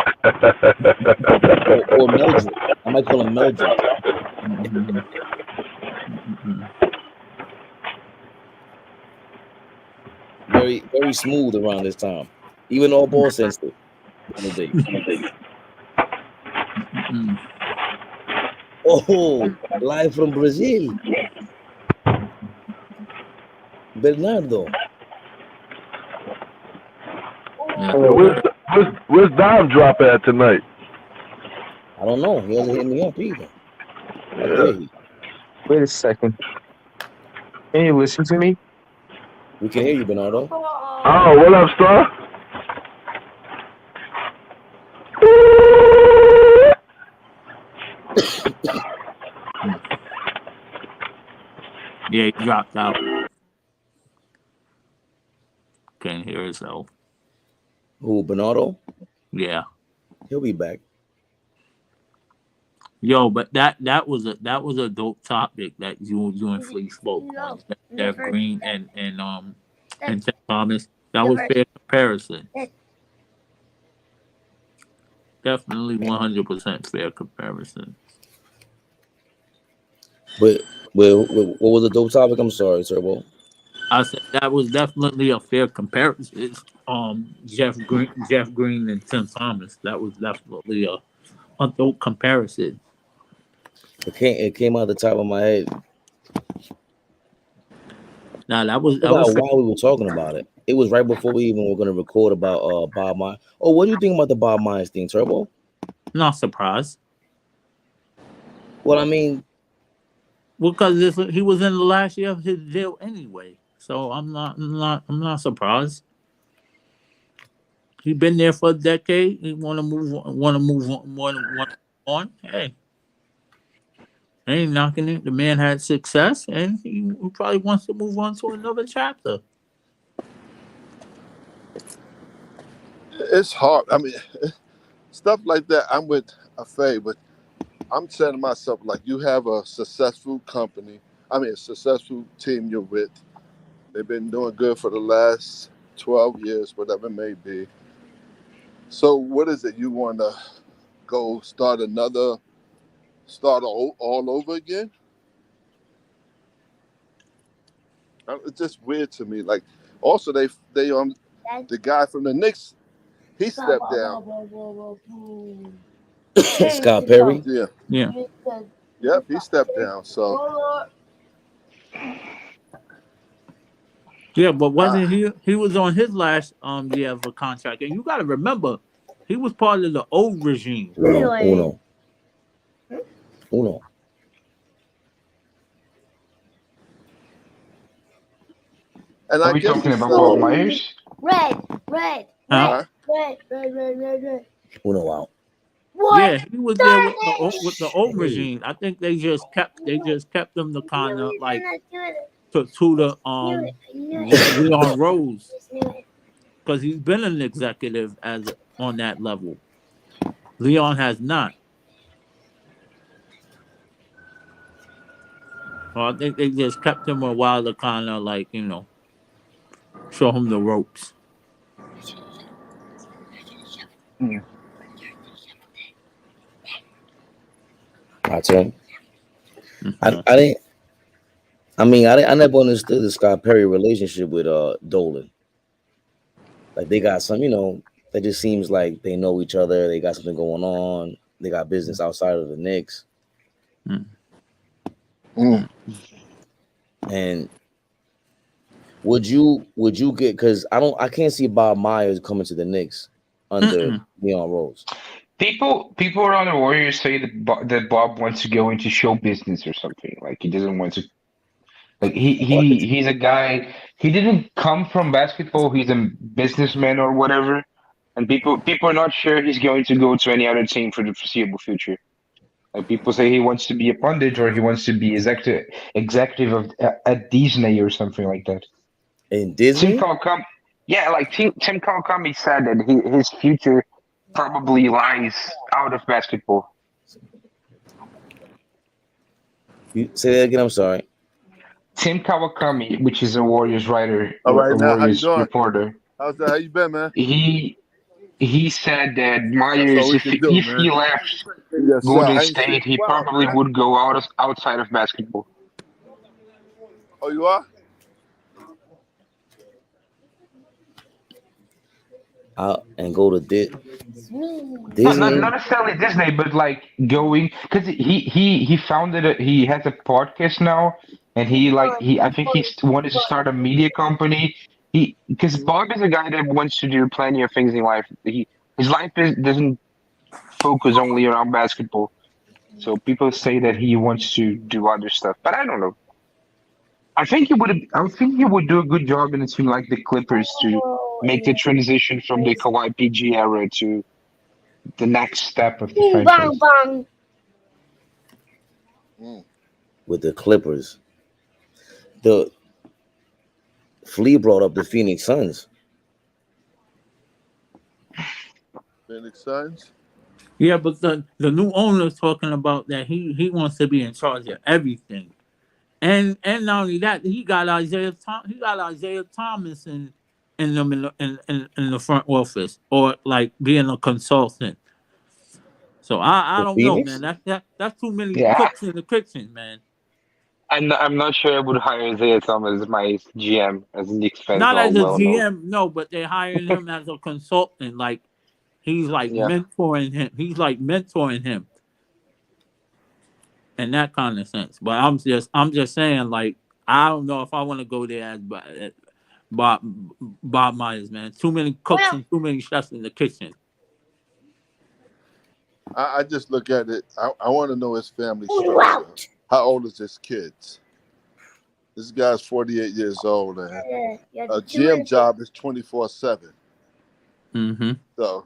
Meldrick. I might call him Meldrick. Very, very smooth around this time. Even all ball sensitive. Oh, live from Brazil. Bernardo. Where's Dom drop at tonight? I don't know. He hasn't hit me up either. How dare he? Wait a second. Can you listen to me? We can hear you, Bernardo. Oh, what up, Star? Yeah, he dropped out. Can't hear himself. Who, Bernardo? Yeah. He'll be back. Yo, but that was a dope topic that you and Flea spoke on. Jeff Green and Tim Thomas. That was fair comparison. Definitely 100% fair comparison. But what was the dope topic? I'm sorry, Turbo. I said that was definitely a fair comparison. Jeff Green and Tim Thomas. That was definitely a dope comparison. It came out the top of my head. Now that was why we were talking about it. It was right before we even were going to record about Bob Myers. Oh, what do you think about the Bob Myers thing, Turbo? Not surprised. Well, I mean, because he was in the last year of his deal anyway, so I'm not surprised. He's been there for a decade. He want to move on. Hey, ain't knocking it. The man had success, and he probably wants to move on to another chapter. It's hard. I mean, stuff like that. I'm with Faye, but I'm saying to myself, like, you have a successful company. I mean, a successful team you're with. They've been doing good for the last 12 years, whatever it may be. So what is it? You want to go start all over again? It's just weird to me. Like, also they the guy from the Knicks, he stepped down. Scott Perry? Yeah. Yep, he stepped down. So yeah, but wasn't he was on his last year of a contract, and you got to remember, he was part of the old regime. Uno. And Are we talking about Bob Myers? Red. Uno out. What? Yeah, he was there with the old regime. I think they just kept them to kind of like to the Leon Rose, because he's been an executive on that level. Leon has not. So I think they just kept him a while to kind of like, you know. Show him the ropes. My turn. I didn't. I mean, I never understood the Scott Perry relationship with Dolan. Like they got some, that just seems like they know each other. They got something going on. They got business outside of the Knicks. And would you get, because I can't see Bob Myers coming to the Knicks under Leon Rose. People around the Warriors say that Bob wants to go into show business or something. Like he doesn't want to. Like he's a guy. He didn't come from basketball. He's a businessman or whatever. And people are not sure he's going to go to any other team for the foreseeable future. Like people say he wants to be a pundit or he wants to be executive of at Disney or something like that. In Disney? Tim Kawakami said that his future probably lies out of basketball. You say that again? I'm sorry. Tim Kawakami, which is a Warriors writer, All right, a now, Warriors how you doing? reporter. How's that? How you been, man? He said that Myers, if he left Golden State, he probably would go outside of basketball. Oh, you are? And go to Disney. Not necessarily Disney, but like going, because he founded he has a podcast now, and I think he wanted to start a media company. Because Bob is a guy that wants to do plenty of things in life. His life doesn't focus only around basketball. So people say that he wants to do other stuff, but I don't know. I think he would do a good job in a team like the Clippers to make the transition from the Kawhi PG era to the next step of the franchise. With the Clippers. The Flea brought up the Phoenix Suns. Phoenix Suns? Yeah, but the new owner's talking about that he wants to be in charge of everything. And not only that, he got Isaiah Thomas in the front office, or like being a consultant. So I don't know, man. That's too many cooks in the kitchen, man. I'm not sure I would hire Isaiah Thomas as my GM, as Knicks fans Not as a GM, know. no, but they're hiring him as a consultant. Like he's like mentoring him. He's like mentoring him. In that kind of sense. But I'm just saying, like, I don't know if I want to go there as Bob Myers, man. Too many cooks and too many chefs in the kitchen. I just look at it. I want to know his family structure. How old is his kids? This guy's 48 years old, and a GM job is 24/7. So,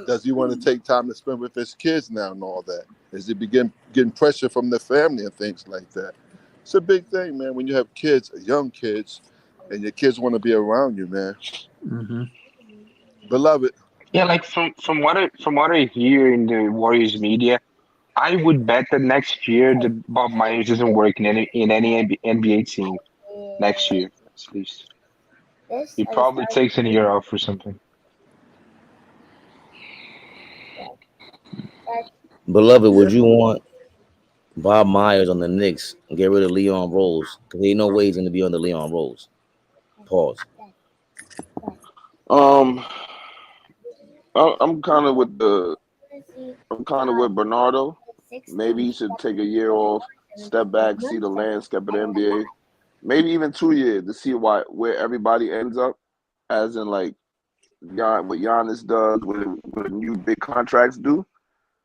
does he want to take time to spend with his kids now and all that? Is he begin getting pressure from the family and things like that? It's a big thing, man. When you have kids, young kids, and your kids want to be around you, man. Beloved. Yeah, like from what I hear in the Warriors media, I would bet that next year that Bob Myers doesn't work in any NBA team next year, at least. He probably takes a year off or something. Beloved, would you want Bob Myers on the Knicks and get rid of Leon Rose? Because there ain't no way he's going to be under Leon Rose. Pause. I'm kind of with Bernardo. Maybe he should take a year off, step back, see the landscape of the NBA. Maybe even 2 years to see where everybody ends up, as in like what Giannis does, what new big contracts do.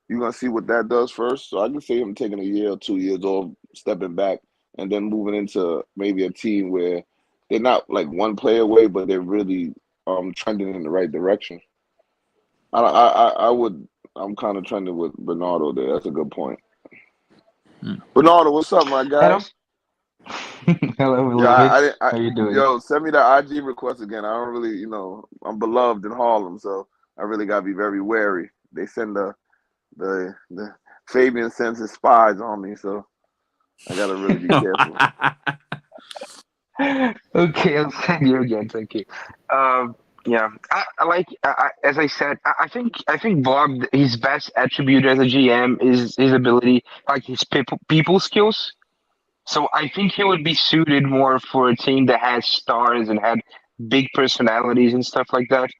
You're gonna see what that does first. So I can see him taking a year or 2 years off, stepping back, and then moving into maybe a team where they're not like one player away, but they're really trending in the right direction. I'm kind of trending with Bernardo there. That's a good point. Bernardo, what's up, my guy? Hello, how you doing? Yo, send me the IG request again. I don't really, I'm beloved in Harlem, so I really gotta be very wary. They send the Fabian sends his spies on me, so I gotta really be careful. Okay, I'll send you again. Thank you. Yeah, I like as I said, I think Bob, his best attribute as a GM is his ability, like his people skills. So I think he would be suited more for a team that has stars and had big personalities and stuff like that.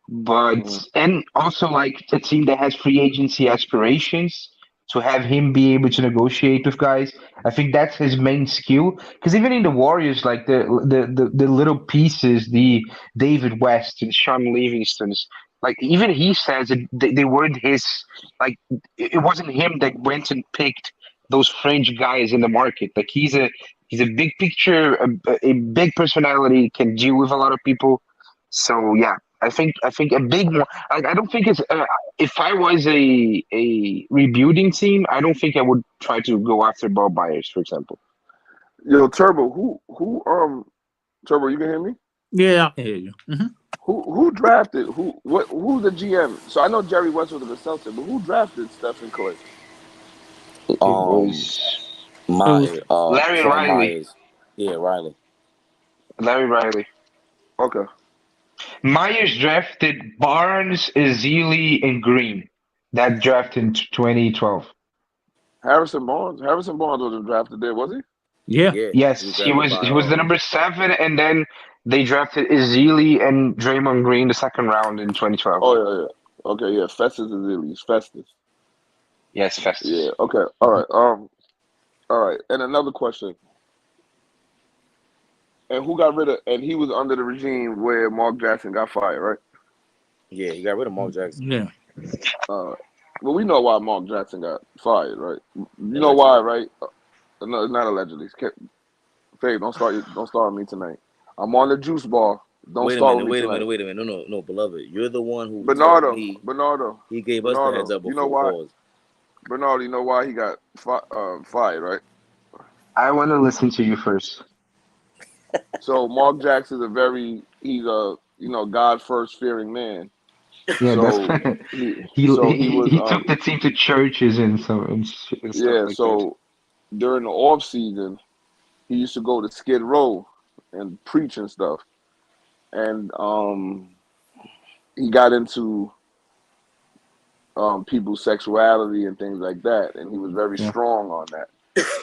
But and also like a team that has free agency aspirations to have him be able to negotiate with guys. I think that's his main skill. Because even in the Warriors, like the little pieces, the David West and Sean Livingston's, like even he says that they weren't his. Like it wasn't him that went and picked those fringe guys in the market. Like he's a big picture, a big personality, can deal with a lot of people. So yeah, I think a big one. I don't think it's. If I was a rebuilding team, I don't think I would try to go after Bob Myers, for example. Yo, Turbo, Turbo, you can hear me? Yeah, I can hear you. Who drafted who's the GM? So I know Jerry West was the Celtics, but who drafted Stephen Clay? It was Larry Frank Riley. Myers. Yeah, Riley. Larry Riley. Okay. Myers drafted Barnes, Ezeli, and Green. That draft in 2012. Harrison Barnes wasn't drafted there, was he? Yeah. Yeah. Yes, was he drafted was. by, He was the number 7, and then they drafted Ezeli and Draymond Green the second round in 2012. Oh yeah. Okay, yeah. Festus is Illy's. Festus. Yes, Festus. Yeah. Okay. All right. All right. And another question. And who got rid of? And he was under the regime where Mark Jackson got fired, right? Yeah, he got rid of Mark Jackson. Yeah. Well, we know why Mark Jackson got fired, right? You know why, right? No, not allegedly. Fabe, don't start with me tonight. I'm on the juice bar. Don't start with me tonight. Wait a minute. No, beloved. You're the one who Bernardo. told me. He gave us the heads up before. You know why? Bernardo, you know why he got fired, right? I want to listen to you first. So Mark Jackson's he's a God first fearing man. Yeah, so that's he took the team to churches and stuff like so during the off season, he used to go to Skid Row and preach and stuff, and he got into people's sexuality and things like that, and he was very strong on that.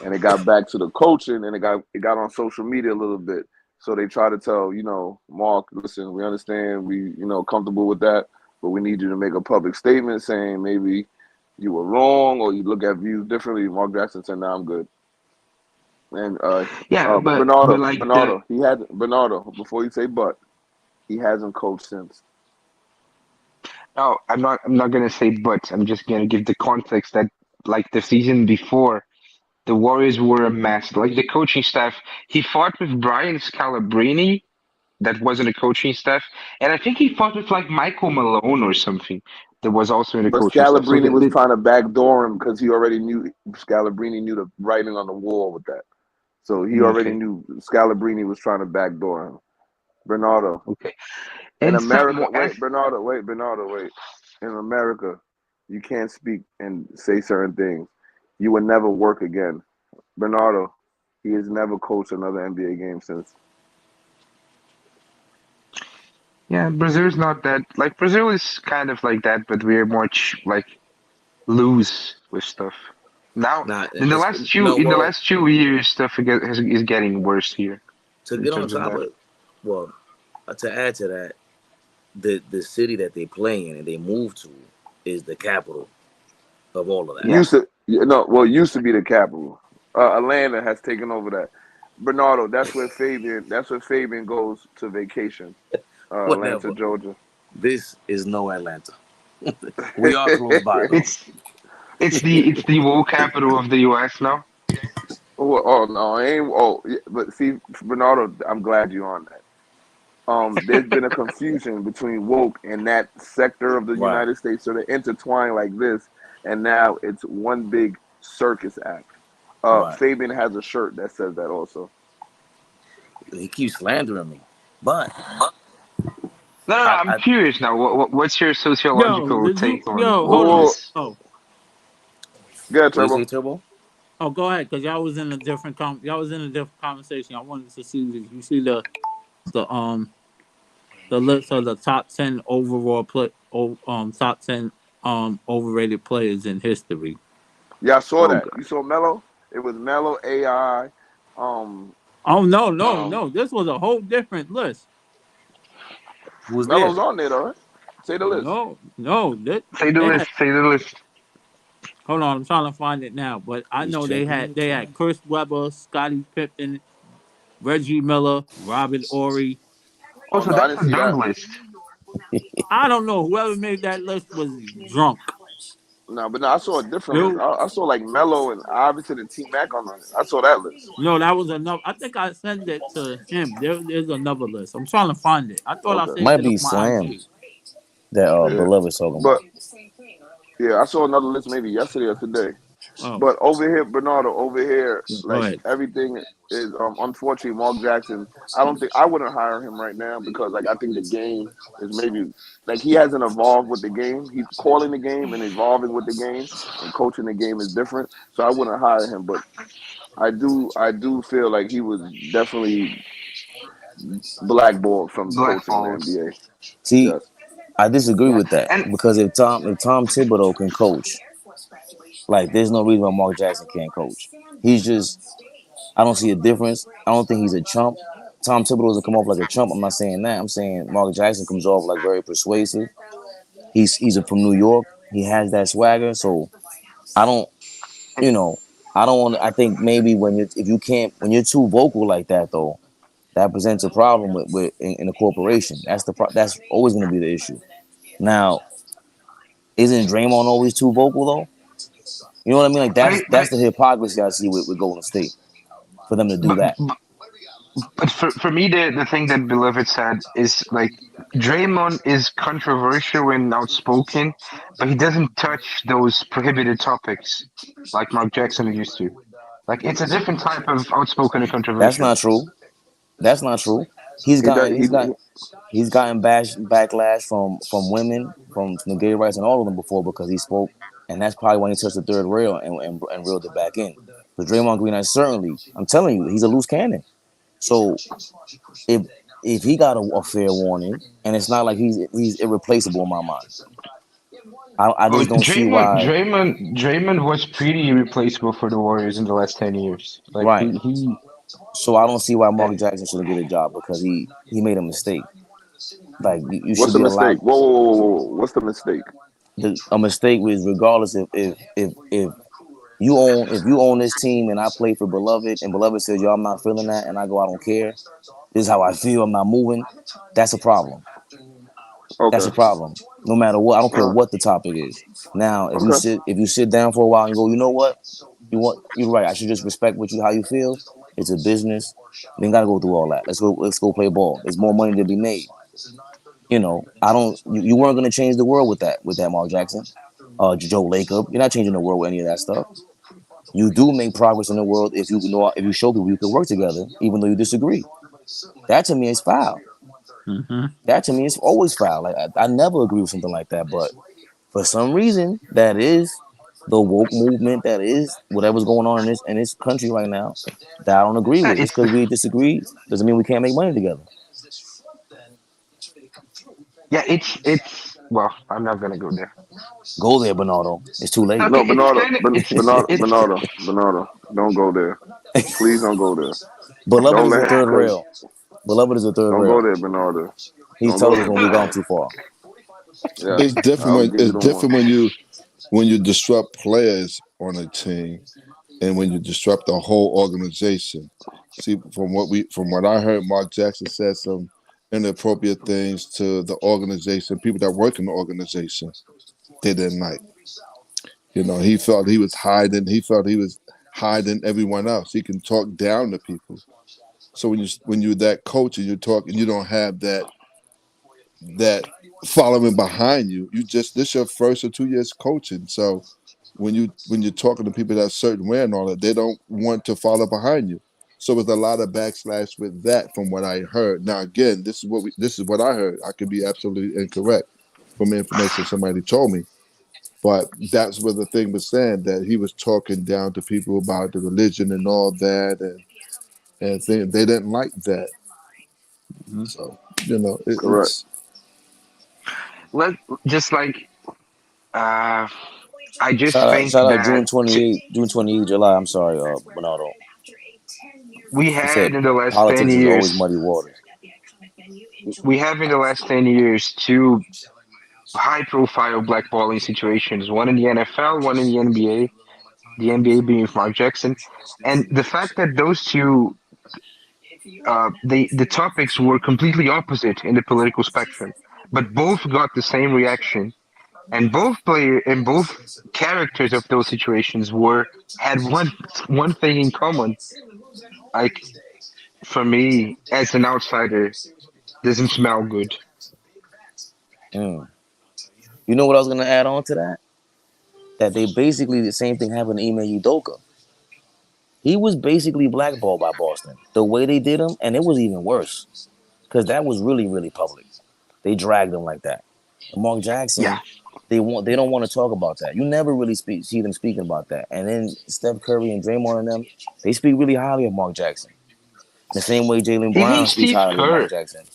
And it got back to the coaching, and it got on social media a little bit. So they try to tell Mark, listen, we understand, we comfortable with that, but we need you to make a public statement saying maybe you were wrong or you look at views differently. Mark Jackson said, "No, I'm good." And Bernardo, before you say but, he hasn't coached since. No, I'm not gonna say but. I'm just gonna give the context that like the season before, the Warriors were a mess. Like the coaching staff, he fought with Brian Scalabrine, that wasn't a coaching staff, and I think he fought with like Michael Malone or something that was also in the coaching staff. But Scalabrine was trying to backdoor him because he already knew Scalabrine knew the writing on the wall with that. So he already knew Scalabrine was trying to backdoor him. Bernardo. Okay. In America, Bernardo. In America, you can't speak and say certain things. You will never work again. Bernardo, he has never coached another NBA game since. Yeah, Brazil's not that. Like Brazil is kind of like that, but we're more like loose with stuff. Now, in the last 2 years, stuff is getting worse here. To get on top of it, to add to that, the city that they play in and they move to is the capital of all of that. Used to be the capital. Atlanta has taken over that. Bernardo, that's where Fabian goes to vacation. Atlanta, Georgia. This is no Atlanta. We are close by. It's the wool capital of the U.S. now. Oh no, it ain't. Oh, but see, Bernardo, I'm glad you're on that. There's been a confusion between woke and that sector of the United States, so they're intertwined like this, and now it's one big circus act. Fabian has a shirt that says that also. He keeps slandering me, but no, I'm curious now. What's your sociological take on hold on. Yeah, Turbo. Oh, go ahead, cause y'all was in a different conversation. I wanted to see you see the list of the top 10 overall top 10 overrated players in history. Yeah, I saw Oh that. God. You saw Melo? It was Melo, AI. Um, Oh no! This was a whole different list. Who's there? Melo's on there, though, right? Say the list. No. Say the They list. had. Say the list. Hold on, I'm trying to find it now. But I He's know checking it. they had Chris Webber, Scottie Pippen, Reggie Miller, Robert Ory. Oh, Also, no, I that's didn't a see dumb that. list. I don't know. Whoever made that list was drunk. No, but no, I saw a different list. Bill, I saw like Melo and Iverson and T Mac on it. I saw that list. no, that was enough. I think I sent it to him. There's another list. I'm trying to find it. I thought I Okay. saved Might it on be my Slam IG. that Yeah. Beloved's talking about. But yeah, I saw another list maybe yesterday or today. Oh, But over here, Bernardo, over here, go like ahead. everything is unfortunately Mark Jackson. I don't think I wouldn't hire him right now because like I think the game is maybe like he hasn't evolved with the game. He's calling the game and evolving with the game and coaching the game is different. So I wouldn't hire him. But I do feel like he was definitely blackballed from coaching in the Blackballs. NBA. See, Yes. I disagree Yeah, with that and because if Tom Thibodeau can coach, like there's no reason why Mark Jackson can't coach. He's just I don't see a difference. I don't think he's a chump. Tom Thibodeau doesn't come off like a chump. I'm not saying that. I'm saying Mark Jackson comes off like very persuasive. He's from New York. He has that swagger. So I don't, you know, I don't want. I think maybe when you're too vocal like that though, that presents a problem with in a corporation. That's always going to be the issue. Now, isn't Draymond always too vocal though? You know what I mean? Like that's the hypocrisy I see with Golden State for them to do but, that. but for me, the thing that Beloved said is like Draymond is controversial and outspoken, but he doesn't touch those prohibited topics like Mark Jackson used to. Like it's a different type of outspoken and That's controversial. not true. That's not true. He's He does gotten he's gotten backlash from women, from the gay rights and all of them before because he spoke, and that's probably when he touched the third rail and reeled it back in. But Draymond Green, I certainly, I'm telling you, he's a loose cannon. So if he got a fair warning, and it's not like he's irreplaceable in my mind. I Oh, just don't see why. Draymond was pretty replaceable for the Warriors in the last 10 years. Like Right. he So I don't see why Mark Jackson shouldn't get a job because he made a mistake. Like you What's should the be mistake? allowed. Whoa. What's the mistake? A mistake was regardless if you own this team and I play for Beloved and Beloved says, yo, I'm not feeling that and I go, I don't care. This is how I feel, I'm not moving. That's a problem. That's a Okay. problem. No matter what, I don't care what the topic is. Now, if Okay. you sit down for a while and go, you know what? You're right. I should just respect how you feel. It's a business. We ain't gotta go through all that. Let's go play ball. There's more money to be made. I don't you weren't gonna change the world with that Mark Jackson. Joe Lacob. You're not changing the world with any of that stuff. You do make progress in the world if you show people you can work together, even though you disagree. That to me is foul. Mm-hmm. That to me is always foul. Like I never agree with something like that, but for some reason, that is the woke movement. That is whatever's going on in this country right now. That I don't agree with. Just it's because we disagree doesn't mean we can't make money together. yeah, it's well, I'm not gonna go there. Go there, Bernardo. It's too late. Okay, No, it's Bernardo, kind of it's Bernardo, don't go there. Please don't go there. Beloved Don't is a let him third because rail. Beloved is a third don't go rail. there, Bernardo. He Don't go tells us there, when we've gone Bernardo. too far. Yes, It's different I'll when give you the one. you disrupt players on a team and when you disrupt the whole organization. See, from what I heard, Mark Jackson said some inappropriate things to the organization, people that work in the organization. They didn't like. He felt he was hiding. He felt he was hiding everyone else. He can talk down to people. So when you're that coach and you're talking, you don't have that following behind you. This your first or 2 years coaching. So when you're talking to people that certain way and all that, they don't want to follow behind you. So there's a lot of backslash with that from what I heard. Now again, this is what I heard. I could be absolutely incorrect from the information somebody told me. But that's what the thing was saying, that he was talking down to people about the religion and all that, and they didn't like that. So Correct. it's Let just like I just think Shout out that June 28th, July. I'm sorry, Bernardo. we He had said in the last 10 politics is always years, muddy waters. we have in the last 10 years two high-profile blackballing situations, one in the NFL, one in the NBA. The NBA being with Mark Jackson, and the fact that those two, the topics were completely opposite in the political spectrum, but both got the same reaction, and both characters of those situations were had one thing in common. Like for me, as an outsider, doesn't smell good. Mm. You know what I was gonna add on to that? That they basically the same thing happened to Ime Udoka. He was basically blackballed by Boston. The way they did him, and it was even worse because that was really, really public. They dragged him like that. And Mark Yeah, Jackson, they don't want to talk about that. You never really see them speaking about that. And then Steph Curry and Draymond and them, they speak really highly of Mark Jackson. The same way Jaylen even Brown speaks Steve highly of Mark Kerr. Jackson.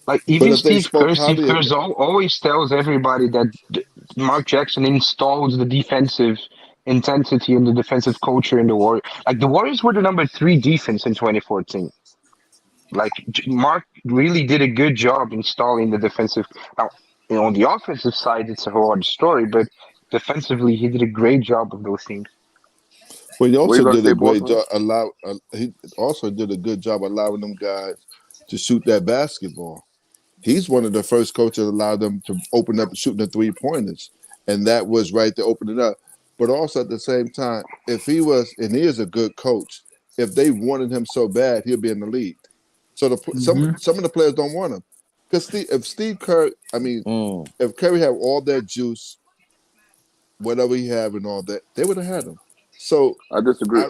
Like but even if they Steve spoke Kerr, Steve highly of, Kerr always tells everybody that Mark Jackson installs the defensive intensity and the defensive culture in the Warriors. Like the Warriors were the number 3 defense in 2014. Like Mark really did a good job installing the defensive. Now, on the offensive side, it's a whole other story, but defensively, he did a great job of those teams. well, he What you also gonna did say, a great Bossman? job. He also did a good job allowing them guys to shoot that basketball. He's one of the first coaches that allowed them to open up shooting the 3-pointers, and that was right to open it up. But also at the same time, if he was, and he is a good coach, if they wanted him so bad, he'll be in the league. So some of the players don't want him because if Steve Kerr, if Curry had all that juice, whatever he had and all that, they would have had him. So I disagree.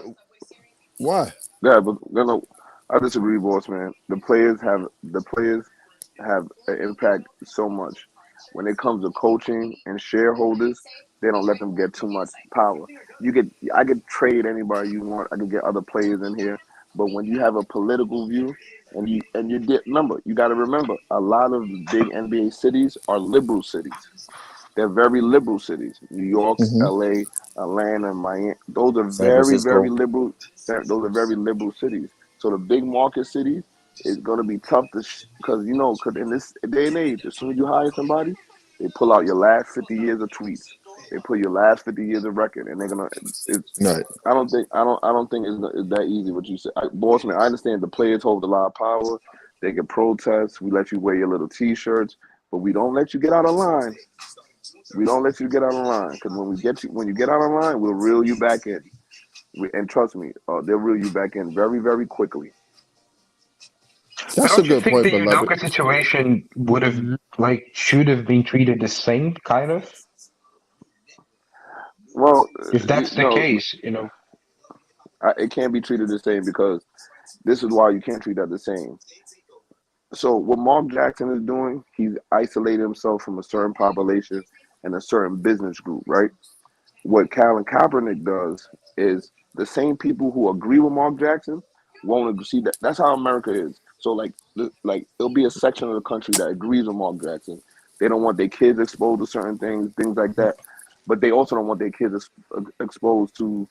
why? Yeah, but no, I disagree, boss man. The players have an impact so much. When it comes to coaching and shareholders, they don't let them get too much power. I could trade anybody you want. I could get other players in here, but when you have a political view remember, you got to remember, a lot of the big NBA cities are liberal cities. They're very liberal cities. New York, Mm-hmm. LA, Atlanta, Miami. Those are San very, very Francisco. liberal. Those are very liberal cities. So the big market cities is going to be tough to because cause in this day and age, as soon as you hire somebody, they pull out your last 50 years of tweets. They put your last 50 years of record, and they're gonna. It, Right. I don't think it's that easy. What you said, Bossman. I understand the players hold a lot of power. They can protest. We let you wear your little T-shirts, but we don't let you get out of line. We don't let you get out of line because when you get out of line, we'll reel you back in. And trust me, they'll reel you back in very, very quickly. But That's a don't you good think point, the beloved. Udoka situation would have should have been treated the same, kind of? Well, If that's the no, case. it can't be treated the same because this is why you can't treat that the same. So what Mark Jackson is doing, he's isolated himself from a certain population and a certain business group, right? What Colin Kaepernick does is the same people who agree with Mark Jackson won't agree. See, that's how America is. So like it'll be a section of the country that agrees with Mark Jackson. They don't want their kids exposed to certain things like that. But they also don't want their kids exposed to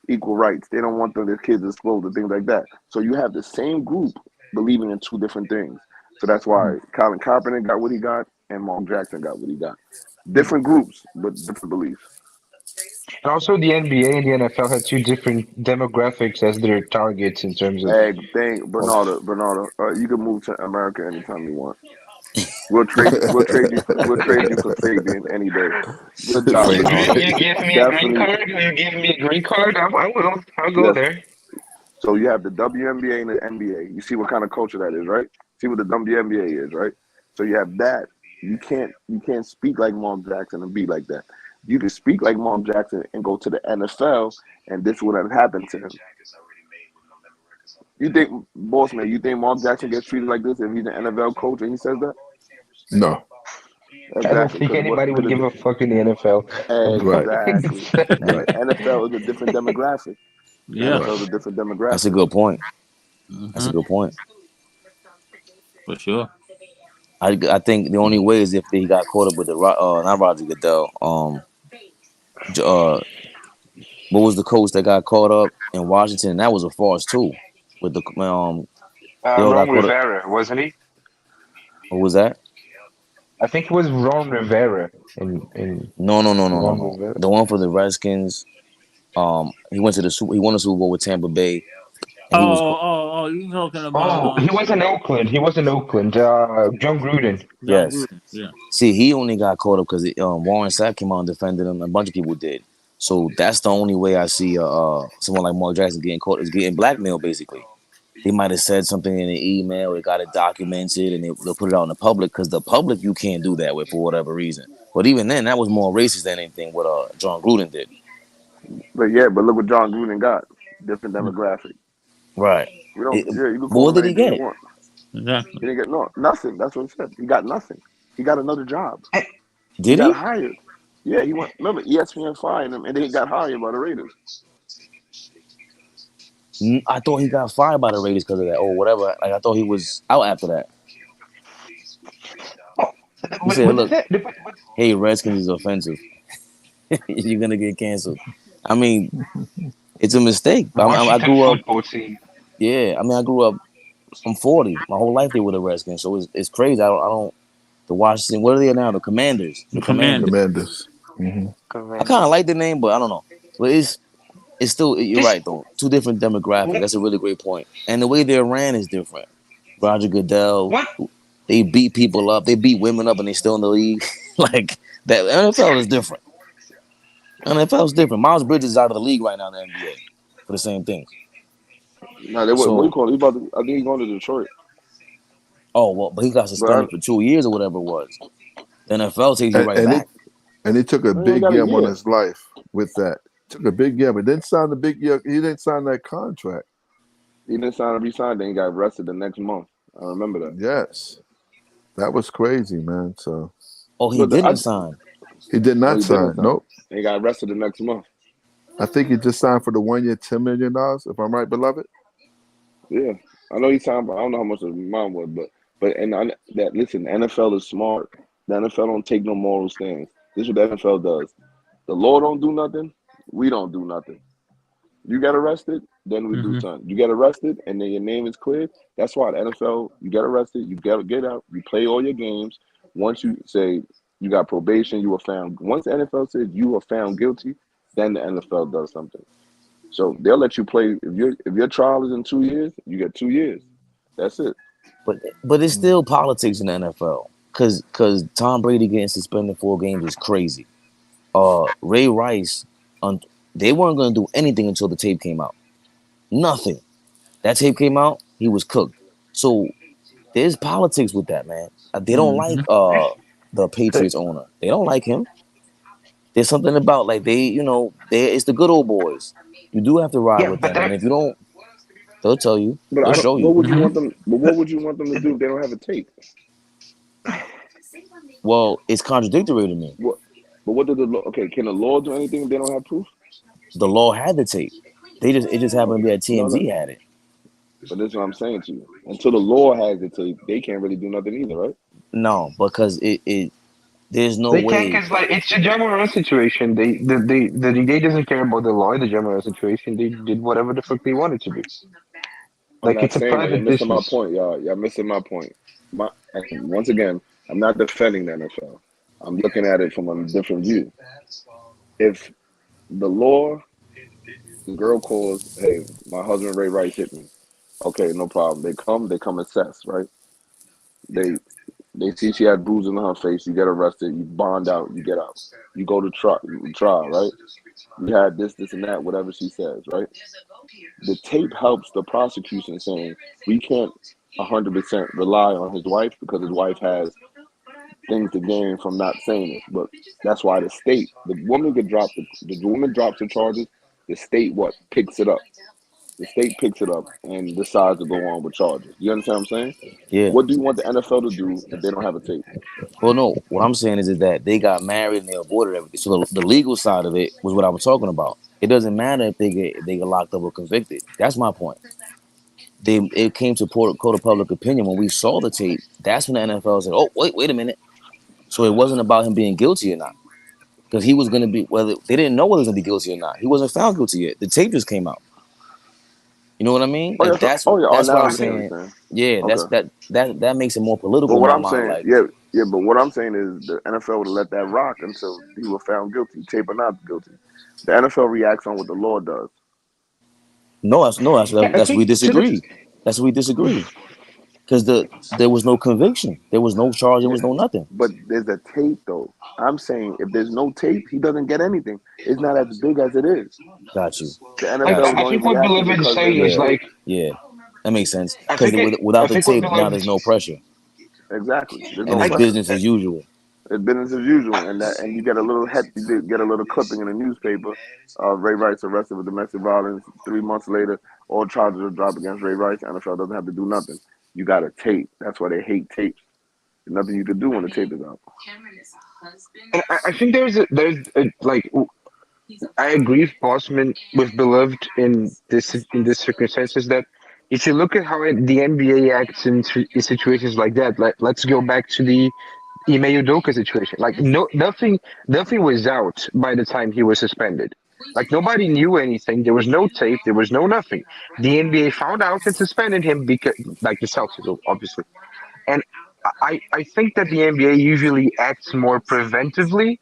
equal rights. They don't want their kids exposed to things like that. So you have the same group believing in two different things. So that's why Colin Kaepernick got what he got and Mark Jackson got what he got. Different groups, but different beliefs. And also, the NBA and the NFL have two different demographics as their targets in terms of. Hey, Bernardo, you can move to America anytime you want. We'll trade you for Fabian any day. Good job, Bernardo. You give me a green Definitely, card. You give me a green card. I will. I'll go yes. there. So you have the WNBA and the NBA. You see what kind of culture that is, right? See what the WNBA is, right? So you have that. You can't speak like Mark Jackson and be like that. You can speak like Mark Jackson and go to the NFL, and this would have happened to him. You think, boss man? You think Mark Jackson gets treated like this if he's an NFL coach and he says that? No. I don't Exactly, think because anybody would give a fuck in the NFL. Right. exactly. And the NFL is a different demographic. The Yeah. NFL is a different That's a demographic. good point. That's a Mm-hmm. good point. For sure. I think the only way is if he got caught up with the not Roger Goodell. What was the coach that got caught up in Washington? That was a farce too. With the they all got Ron caught up. Rivera, wasn't he? What was that? I think it was Ron Rivera in No. Ron Rivera. The one for the Redskins. He went to he won the Super Bowl with Tampa Bay, and he was. Oh, you talking about Oh, he was in Oakland. He was in Oakland. John Gruden. John Yes. Gruden? Yeah. See, he only got caught up because Warren Sapp came out and defended him. A bunch of people did. So that's the only way I see someone like Mark Jackson getting caught is getting blackmailed. Basically, he might have said something in an email. They got it documented, and they'll put it out in the public because the public you can't do that with for whatever reason. But even then, that was more racist than anything what John Gruden did. But look what John Gruden got. Different demographic. Right. You can But call what him did he anything you get? want. Exactly. He didn't get nothing. That's what he said. He got nothing. He got another job. Did he? Got he? hired. Yeah, he went. Remember, ESPN fired him, and then he got hired by the Raiders. I thought he got fired by the Raiders because of that or whatever. Like I thought he was out after that. He said, "Look, hey, Redskins is offensive. You're gonna get canceled." I mean, it's a mistake. I Washington grew up. football team. Yeah, I mean, I grew up. I'm 40. My whole life they were the Redskins, so it's crazy. I don't. The Washington. What are they now? The Commanders. The Commanders. Commanders. Mm-hmm. I kind of like the name, but I don't know. But it's still. You're right though. Two different demographics. That's a really great point. And the way they're ran is different. Roger Goodell. They beat people up. They beat women up, and they still in the league. Like that. NFL is different. NFL is different. Miles Bridges is out of the league right now in the NBA for the same thing. No, what do you call it? I think he's going to Detroit. Oh well, but he got suspended for 2 years or whatever it was. The NFL takes you right back. And he took a big gamble on his life with that. Took a big gamble. Didn't sign the big year. He didn't sign that contract. He didn't sign a re-sign. Then he got arrested the next month. I remember that. Yes, that was crazy, man. So. Oh, he didn't sign. He did not sign. Nope. He got arrested the next month. I think he just signed for the 1 year, $10 million. If I'm right, beloved. Yeah, I know he signed, but I don't know how much the amount was. Listen, the NFL is smart. The NFL don't take no moral stands. This is what the NFL does. The law don't do nothing. We don't do nothing. You get arrested, then we do something. You get arrested, and then your name is cleared. That's why the NFL. You get arrested, you gotta get out. You play all your games. Once you say you got probation, you were found. Once the NFL says you were found guilty, then the NFL does something. So they'll let you play. If your trial is in 2 years, you get 2 years. That's it. But it's still politics in the NFL. Cause Tom Brady getting suspended 4 games is crazy. Ray Rice, they weren't gonna do anything until the tape came out. Nothing. That tape came out, he was cooked. So there's politics with that, man. They don't like the Patriots owner. They don't like him. There's something about like it's the good old boys. You do have to ride with them, and if you don't, they'll tell you. They'll show you. What would you want them? But what would you want them to do if they don't have a tape? Well, it's contradictory to me. But what did the law? Okay, can the law do anything if they don't have proof? The law had the tape. It just happened to be that TMZ had it. But that's what I'm saying to you. Until the law has the tape, they can't really do nothing either, right? No, because there's no way. They way. can't, because like it's a Jamar situation. The DA doesn't care about the law. The Jamar situation. They did whatever the fuck they wanted to do. Like it's a private you're missing business. my point, y'all. You're missing my point. Once again, I'm not defending the NFL. I'm looking at it from a different view. If the law, the girl calls, hey, my husband Ray Rice hit me. Okay, no problem. They come assess, right? They see she had bruises on her face. You get arrested. You bond out. You get out. You go to trial, right? You had this, and that, whatever she says, right? The tape helps the prosecution saying we can't 100% rely on his wife because his wife has things to gain from not saying it. But that's why the woman could drop the woman drops the charges. The state picks it up. The state picks it up and decides to go on with charges. You understand what I'm saying? Yeah. What do you want the NFL to do if they don't have a tape? Well, no. What I'm saying is that they got married and they aborted everything. So the legal side of it was what I was talking about. It doesn't matter if they get locked up or convicted. That's my point. It came to court of public opinion when we saw the tape. That's when the NFL said, "Oh, wait a minute." So it wasn't about him being guilty or not, because he was going to be, whether they didn't know whether he was going to be guilty or not. He wasn't found guilty yet. The tape just came out. You know what I mean? Oh, Like yeah, so, that's oh, yeah. Oh, that's now what I I'm understand what saying. you're saying. Yeah, Okay. that makes it more political But in what my I'm mind. saying, Like, yeah, but what I'm saying is the NFL would have let that rock until he was found guilty, tape or not guilty. The NFL reacts on what the law does. that's I we think to the disagree. That's we disagree. Because there was no conviction, there was no charge, there Yeah, was no nothing. but there's a tape though. I'm saying if there's no tape, he doesn't get anything. It's not as big as it is. Got you. The like NFL is I only think what reacting Beloved is because there's saying a is Yeah, tape. like yeah, that makes sense. I Because think it, I without the think what tape, now Beloved there's no pressure, Exactly. There's and no it's I pressure. business as usual. It's business as usual, and you get a little you did get a little clipping in the newspaper. Ray Rice arrested for domestic violence. 3 months later, all charges are dropped against Ray Rice. NFL doesn't have to do nothing. You got a tape. That's why they hate tapes. There's nothing you can do when the tape is out. and I think like I agree with Bossman with Beloved in this circumstances that if you look at how the NBA acts in situations like that, let's go back to the Ime Udoka situation. Like nothing was out by the time he was suspended. Like nobody knew anything. There was no tape. There was no nothing. The NBA found out and suspended him because, like the Celtics, obviously. And I think that the NBA usually acts more preventively.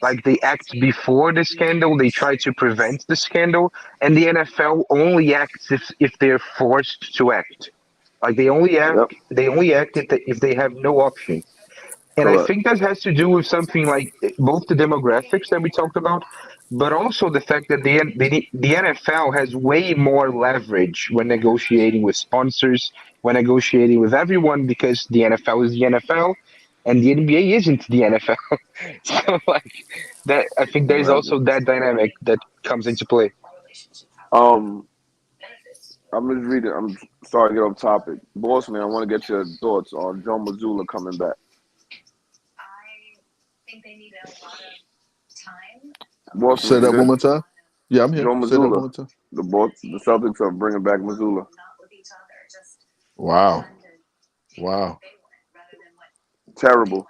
Like they act before the scandal, they try to prevent the scandal, and the NFL only acts if they're forced to act. Like Yep. they only act if they have no option. And I Correct. think that has to do with something like both the demographics that we talked about, but also the fact that the NFL has way more leverage when negotiating with sponsors, when negotiating with everyone, because the NFL is the NFL and the NBA isn't the NFL. So, like, that, I think there's Exactly. also that dynamic that comes into play. Um, I'm just reading. I'm sorry to get off topic. Boss man, I want to get your thoughts on Joe Mazzulla coming back. Boss Say man, you that one there? more time. Yeah, I'm here. Joe Say that one Mazzulla. more time. The Celtics are bringing back Mazzulla. Wow. Wow. Terrible.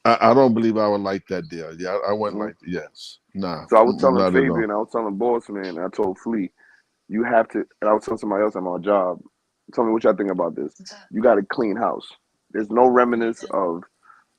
I don't believe I would like that deal. Yeah, I wouldn't Mhm. like yes. Nah, So I was telling not at all. Fabian, I was telling Boss man, and I told Flea, you have to, and I was telling somebody else at my job, tell me what y'all think about this. You got to clean house. There's no remnants of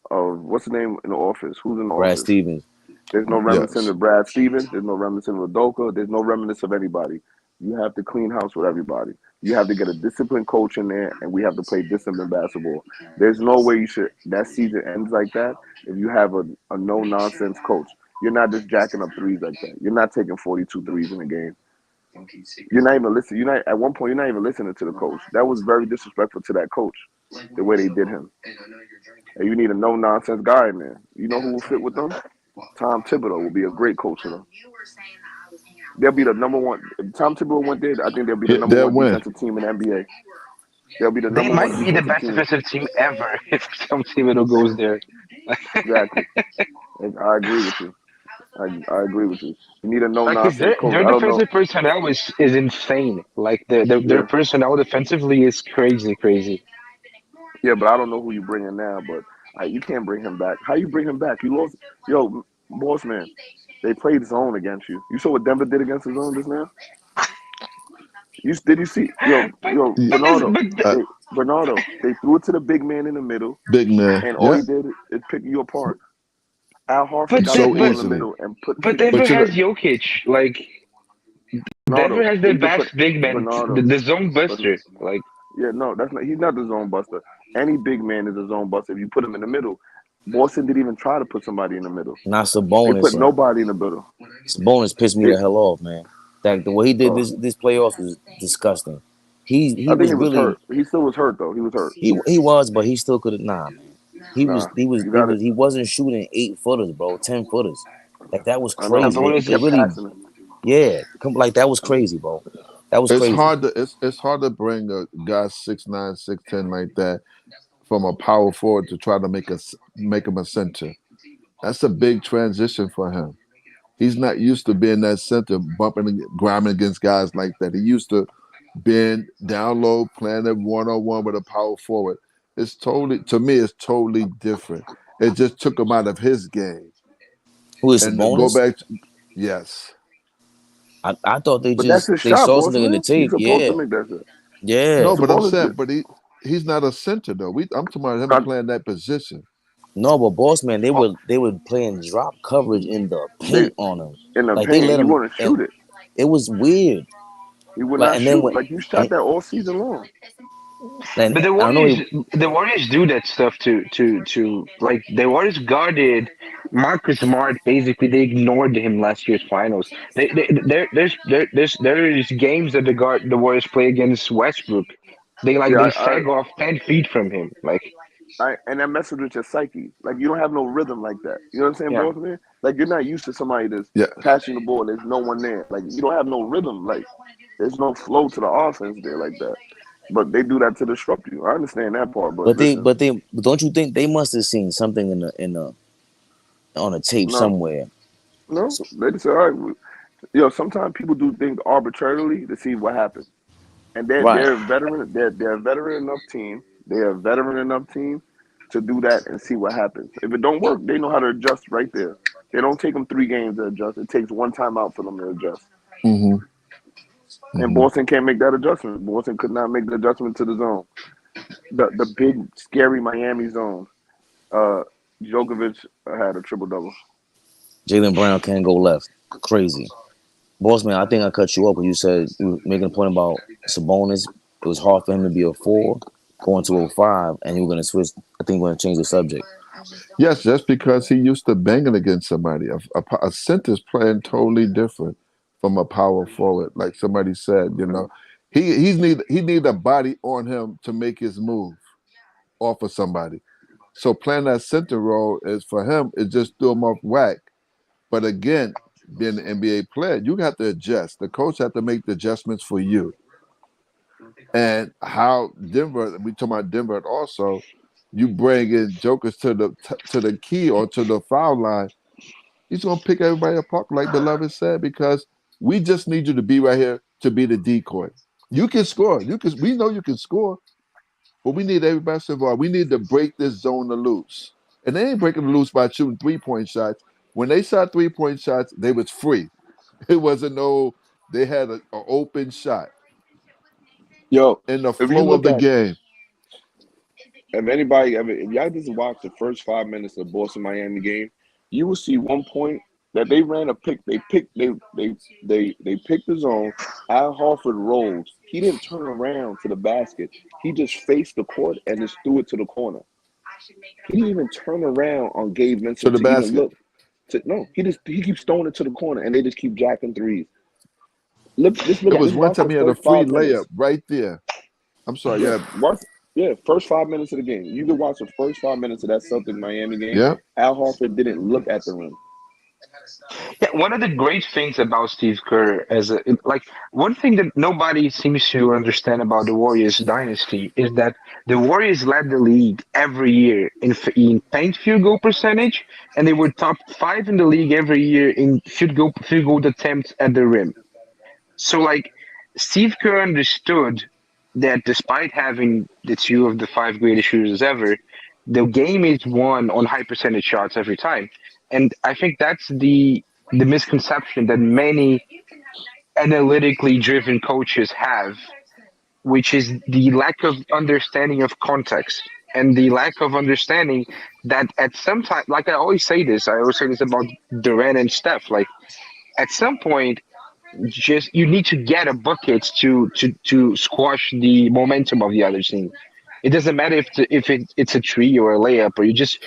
what's the name in the office? Who's in the Brad office? Stevens. There's no remnants Yes. of Brad Stevens. There's no remnants of Udoka. There's no remnants of anybody. You have to clean house with everybody. You have to get a disciplined coach in there, and we have to play disciplined basketball. There's no way you should that season ends like that if you have a no nonsense coach. You're not just jacking up threes like that. You're not taking 42 threes in a game. You're not even listening. You're not at one point. You're not even listening to the coach. That was very disrespectful to that coach, the way they did him. And you need a no nonsense guy in there. You know who will fit with them? Tom Thibodeau will be a great coach for them. They'll be the number one. If Tom Thibodeau went there, I think they'll be the number They'll one win. defensive team in the NBA. They'll be the They number one might be the defensive best team. defensive team ever if some Thibodeau goes there. Exactly. I agree with you. I agree with you. You need a no Like, 'cause nonsense coach. their I don't know. defensive personnel is insane. Like their Yeah, personnel defensively is crazy. yeah, but I don't know who you bring in now. But you can't bring him back. How you bring him back? You lost. Yo, boss man, they played zone against you. You saw what Denver did against the zone just now? Did you see? Yo, Yeah, Bernardo. uh, Bernardo. They threw it to the big man in the middle, big man. and all Yeah. he did is pick you apart. Al Horford But got the So the, ball in the easily. middle and put but people Denver But you know, has Jokic. Like Denver Bernardo. has the He could put best big man, Bernardo. the zone But buster. Like yeah, no, that's not. He's not the zone buster. Any big man is a zone buster if you put him in the middle. Boston didn't even try to put somebody in the middle. Not They put Sabonis. nobody in the middle. Sabonis pissed me They, the hell off, man. That the way he did uh, this playoffs was disgusting. He I think was he was really hurt. He still was hurt though. He was hurt. he was, but he still could have man. Nah, you got it. He wasn't shooting 8-footers, bro, 10-footers. Like that was I know. crazy. He Sabonis They kept really passing it. yeah, like that was crazy, bro. That was It's crazy. hard to it's hard to bring a guy 6'9", 6'10" like that from a power forward to try to make him a center. That's a big transition for him. He's not used to being that center, bumping and grinding against guys like that. He used to being down low, playing it 1-on-1 with a power forward. It's totally, to me, it's totally different. It just took him out of his game. Who is And to go Sabonis? back, yes. I thought But that's his they shot, saw boss something in the man. He's tape. supposed to Yeah, make that shot. yeah. No, but I'm Sabonis saying, did. but he's not a center though. I'm talking about him Got- playing that position. No, but boss man, they were playing drop coverage in the They paint on him. in the Like they paint, let he him, wouldn't and shoot it. it was weird. He would Like not and then shoot. when Like you shot and, that all season long. and But I know The Warriors do that stuff to like the Warriors guarded Marcus Smart. Basically, they ignored him last year's finals. There's games that the Warriors play against Westbrook. Yeah, They sag off 10 feet from him. Like and that messes with your psyche. Like you don't have no rhythm like that. You know what I'm saying, yeah. boss man? Like you're not used to somebody that's Yeah. passing the ball. There's no one there. Like you don't have no rhythm. Like there's no flow to the offense there like that. But they do that to disrupt you. I understand that part, but listen, but don't you think they must have seen something in the on a tape no, somewhere? no. So, They just say, all right, sometimes people do things arbitrarily to see what happens. And right. they're veteran. They're a veteran enough team. They're a veteran enough team to do that and see what happens. If it don't work, they know how to adjust right there. They don't take them 3 games to adjust. It takes one timeout for them to adjust. Mm-hmm. And Boston can't make that adjustment. Boston could not make the adjustment to the zone. The big scary Miami zone. Djokovic had a triple double. Jaylen Brown can't go left. Crazy. Boss man, I think I cut you up when you said you were making a point about Sabonis. It was hard for him to be a 4 going to a 5, and you were gonna switch. I think we're gonna change the subject. Yes, just because he used to banging against somebody. A center's playing totally different from a power forward. Like somebody said, he need a body on him to make his move off of somebody. So playing that center role is for him. It just threw him off whack. But again, being an NBA player, you have to adjust. The coach have to make the adjustments for you. And how Denver, we talking about Denver also, you bring in jokers to the key or to the foul line, he's gonna pick everybody apart, like Beloved said, because we just need you to be right here to be the decoy. You can score. We know you can score, but we need everybody involved. We need to break this zone to loose. And they ain't breaking the loose by shooting 3-point shots. When they shot 3-point shots, they was free. It wasn't they had an open shot Yo, in the if you flow of look the at game. if y'all just watch the first 5 minutes of Boston Miami game, you will see one point that they ran a pick. They picked the zone. Al Horford rolled. He didn't turn around to the basket. He just faced the court and just threw it to the corner. He didn't even turn around on Gabe To Vincent the to even basket. look. No, he keeps throwing it to the corner and they just keep jacking threes. Just It was just one watch time the he had a first free 5 minutes. layup right there. I'm sorry, Yeah, yeah. first 5 minutes of the game. You can watch the first 5 minutes of that Celtic Miami game. Yeah. Al Horford didn't look at the rim. Yeah, one of the great things about Steve Kerr one thing that nobody seems to understand about the Warriors dynasty is that the Warriors led the league every year in paint field goal percentage, and they were top 5 in the league every year in field goal attempts at the rim. So Steve Kerr understood that despite having the 2 of the 5 greatest shooters ever, the game is won on high percentage shots every time. And I think that's the misconception that many analytically driven coaches have, which is the lack of understanding of context and the lack of understanding that at some time, like I always say this about Durant and Steph, like at some point just you need to get a bucket to squash the momentum of the other team. It doesn't matter it's a tree or a layup, or you just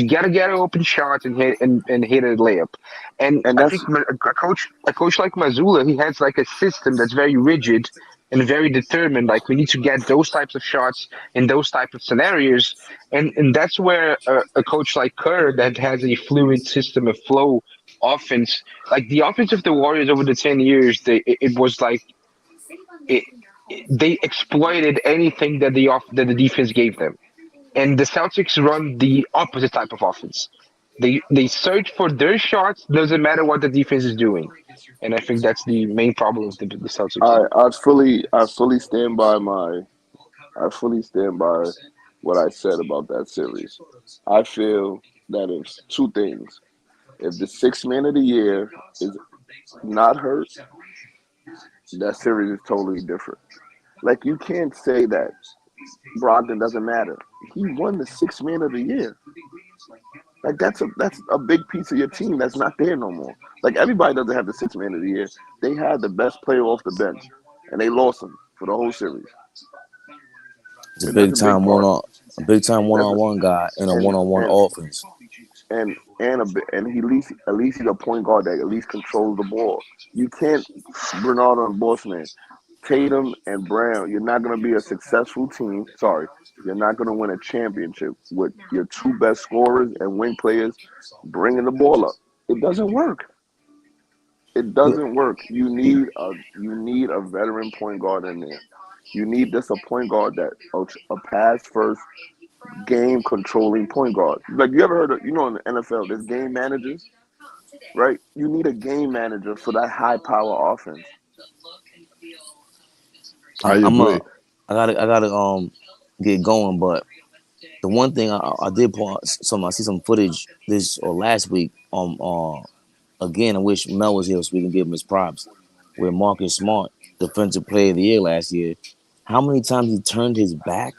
gotta get an open shot and hit a layup. And And I that's think a coach like Mazzulla, he has like a system that's very rigid and very determined. Like we need to get those types of shots in those type of scenarios, and that's where a coach like Kerr that has a fluid system of flow offense, like the offense of the Warriors over the 10 years, it was like they exploited anything that the defense gave them. And the Celtics run the opposite type of offense. They search for their shots, doesn't matter what the defense is doing. And I think that's the main problem with the Celtics. I fully stand by what I said about that series. I feel that if two things, if the sixth man of the year is not hurt, that series is totally different. Like you can't say that Brogdon doesn't matter. He won the sixth man of the year. Like that's a big piece of your team that's not there no more. Like everybody doesn't have the sixth man of the year. They had the best player off the bench, and they lost him for the whole series. It's a And that's big a big time part. one-on-one guy in a one-on-one offense. And at least he's a point guard that at least controls the ball. You can't Bernardo and Bossman, Tatum and Brown. You're not going to be a successful team. Sorry, you're not going to win a championship with your two best scorers and wing players bringing the ball up. It doesn't work. It doesn't work. You need a veteran point guard in there. You need a point guard that a pass first game controlling point guard. Like you ever heard of, in the NFL, there's game managers, right? You need a game manager for that high power offense. I agree. I gotta get going, but the one thing I did I see some footage this or last week. Again, I wish Mel was here so we can give him his props. Where Marcus Smart, defensive player of the year last year, how many times he turned his back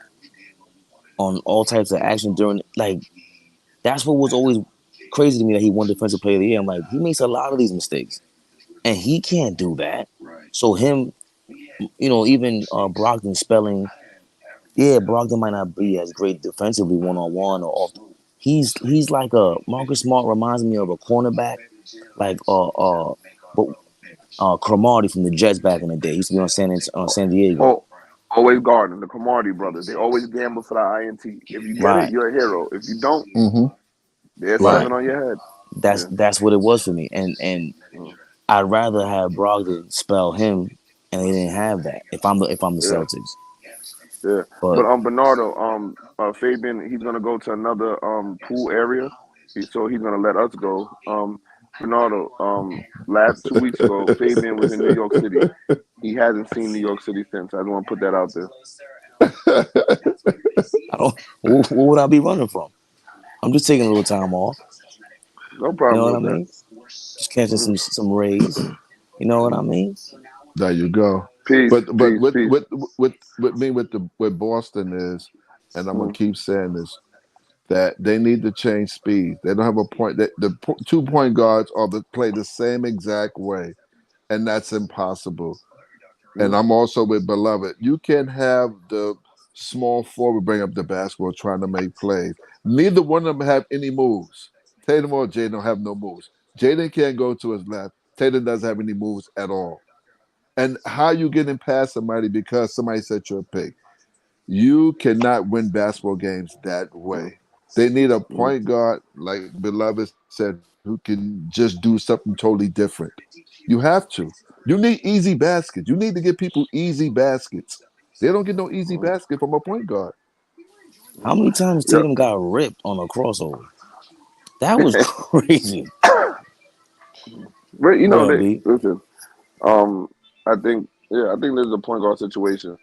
on all types of action during, like, that's what was always crazy to me, that he won defensive player of the year. I'm like, he makes a lot of these mistakes and he can't do that. So him, even Brogdon spelling, Brogdon might not be as great defensively one-on-one or off. He's like Marcus Smart reminds me of a cornerback, like Cromartie from the Jets back in the day. He used to be on San Diego. Oh, always guarding the Cromartie brothers. They always gamble for the INT. If you get it, you're a hero. If you don't, there's 7 on your head. That's what it was for me. And I'd rather have Brogdon spell him, and they didn't have that. If I'm the Celtics. Yeah, but Bernardo, Fabian, he's gonna go to another pool area, so he's gonna let us go. Bernardo, last 2 weeks ago, Fabian was in New York City. He hasn't seen New York City since. I just want to put that out there. Where would I be running from? I'm just taking a little time off. No problem. You know what I mean? Just catching some rays. You know what I mean? There you go. Peace, but peace, with Boston is, and I'm gonna keep saying this, that they need to change speed. They don't have a point. The 2 point guards play the same exact way, and that's impossible. And I'm also with Beloved. You can have the small forward bring up the basketball trying to make plays. Neither one of them have any moves. Tatum or Jaden don't have no moves. Jaden can't go to his left. Tatum doesn't have any moves at all. And how you getting past somebody because somebody said you're a pig? You cannot win basketball games that way. They need a point guard, like Beloved said, who can just do something totally different. You have to. You need easy baskets. You need to give people easy baskets. They don't get no easy basket from a point guard. How many times Tatum got ripped on a crossover? That was crazy. Listen. I think there's a point guard situation.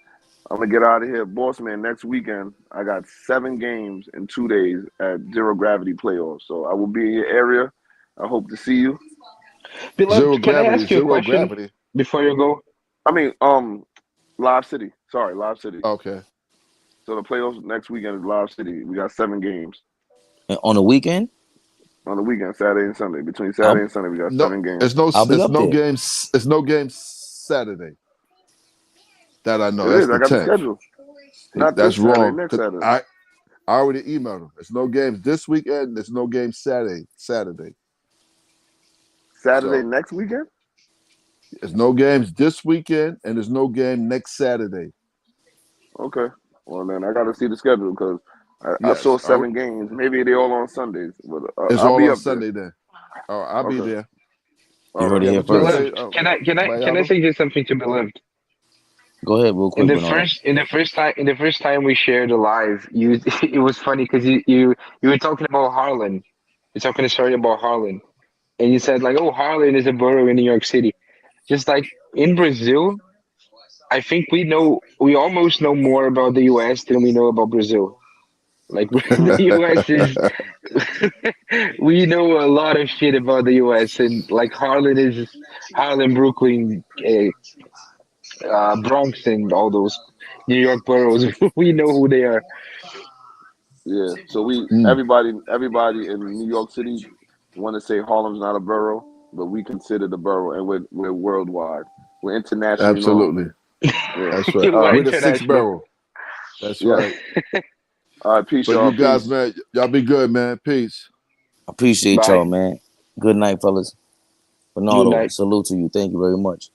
I'm gonna get out of here, boss man. Next weekend, I got 7 games in 2 days at Zero Gravity playoffs. So I will be in your area. I hope to see you. Beloved, can I ask you a question before you go? I mean, Live City. Sorry, Live City. Okay. So the playoffs next weekend is Live City. We got 7 games. On the weekend? On the weekend, Saturday and Sunday. Between Saturday and Sunday, we got 7 games. It's no games Saturday. That I know. It That's is. I got the schedule. Not that's this Saturday, wrong. next Saturday. I already emailed him. There's no games this weekend. There's no games Saturday. Saturday next weekend? There's no games this weekend, and there's no game next Saturday. Okay. Well, then I got to see the schedule because I saw 7 games. Maybe they all on Sundays. But it's I'll all be on up Sunday there. then. I'll be there. You heard it here first. Can I suggest something to Beloved? Go ahead, real In quick, the Bernardo. first time we shared a live, you it was funny because you were talking about Harlan. You're talking a story about Harlan, and you said like, "Oh, Harlan is a borough in New York City." Just like in Brazil, I think we almost know more about the U.S. than we know about Brazil. Like the U.S. is, we know a lot of shit about the U.S. and like Harlem, Brooklyn, Bronx, and all those New York boroughs. We know who they are. Yeah. So Mm. everybody in New York City want to say Harlem's not a borough, but we consider the borough, and we're worldwide. We're internationally known. Absolutely. Yeah. That's right. We're We're the sixth international. barrel. That's Yeah. right. All right. Peace, But y'all. you guys, Peace. man, y'all be good, man. Peace. Appreciate Bye. y'all, man. Good night, fellas. Good Bernardo, night. salute to you. Thank you very much.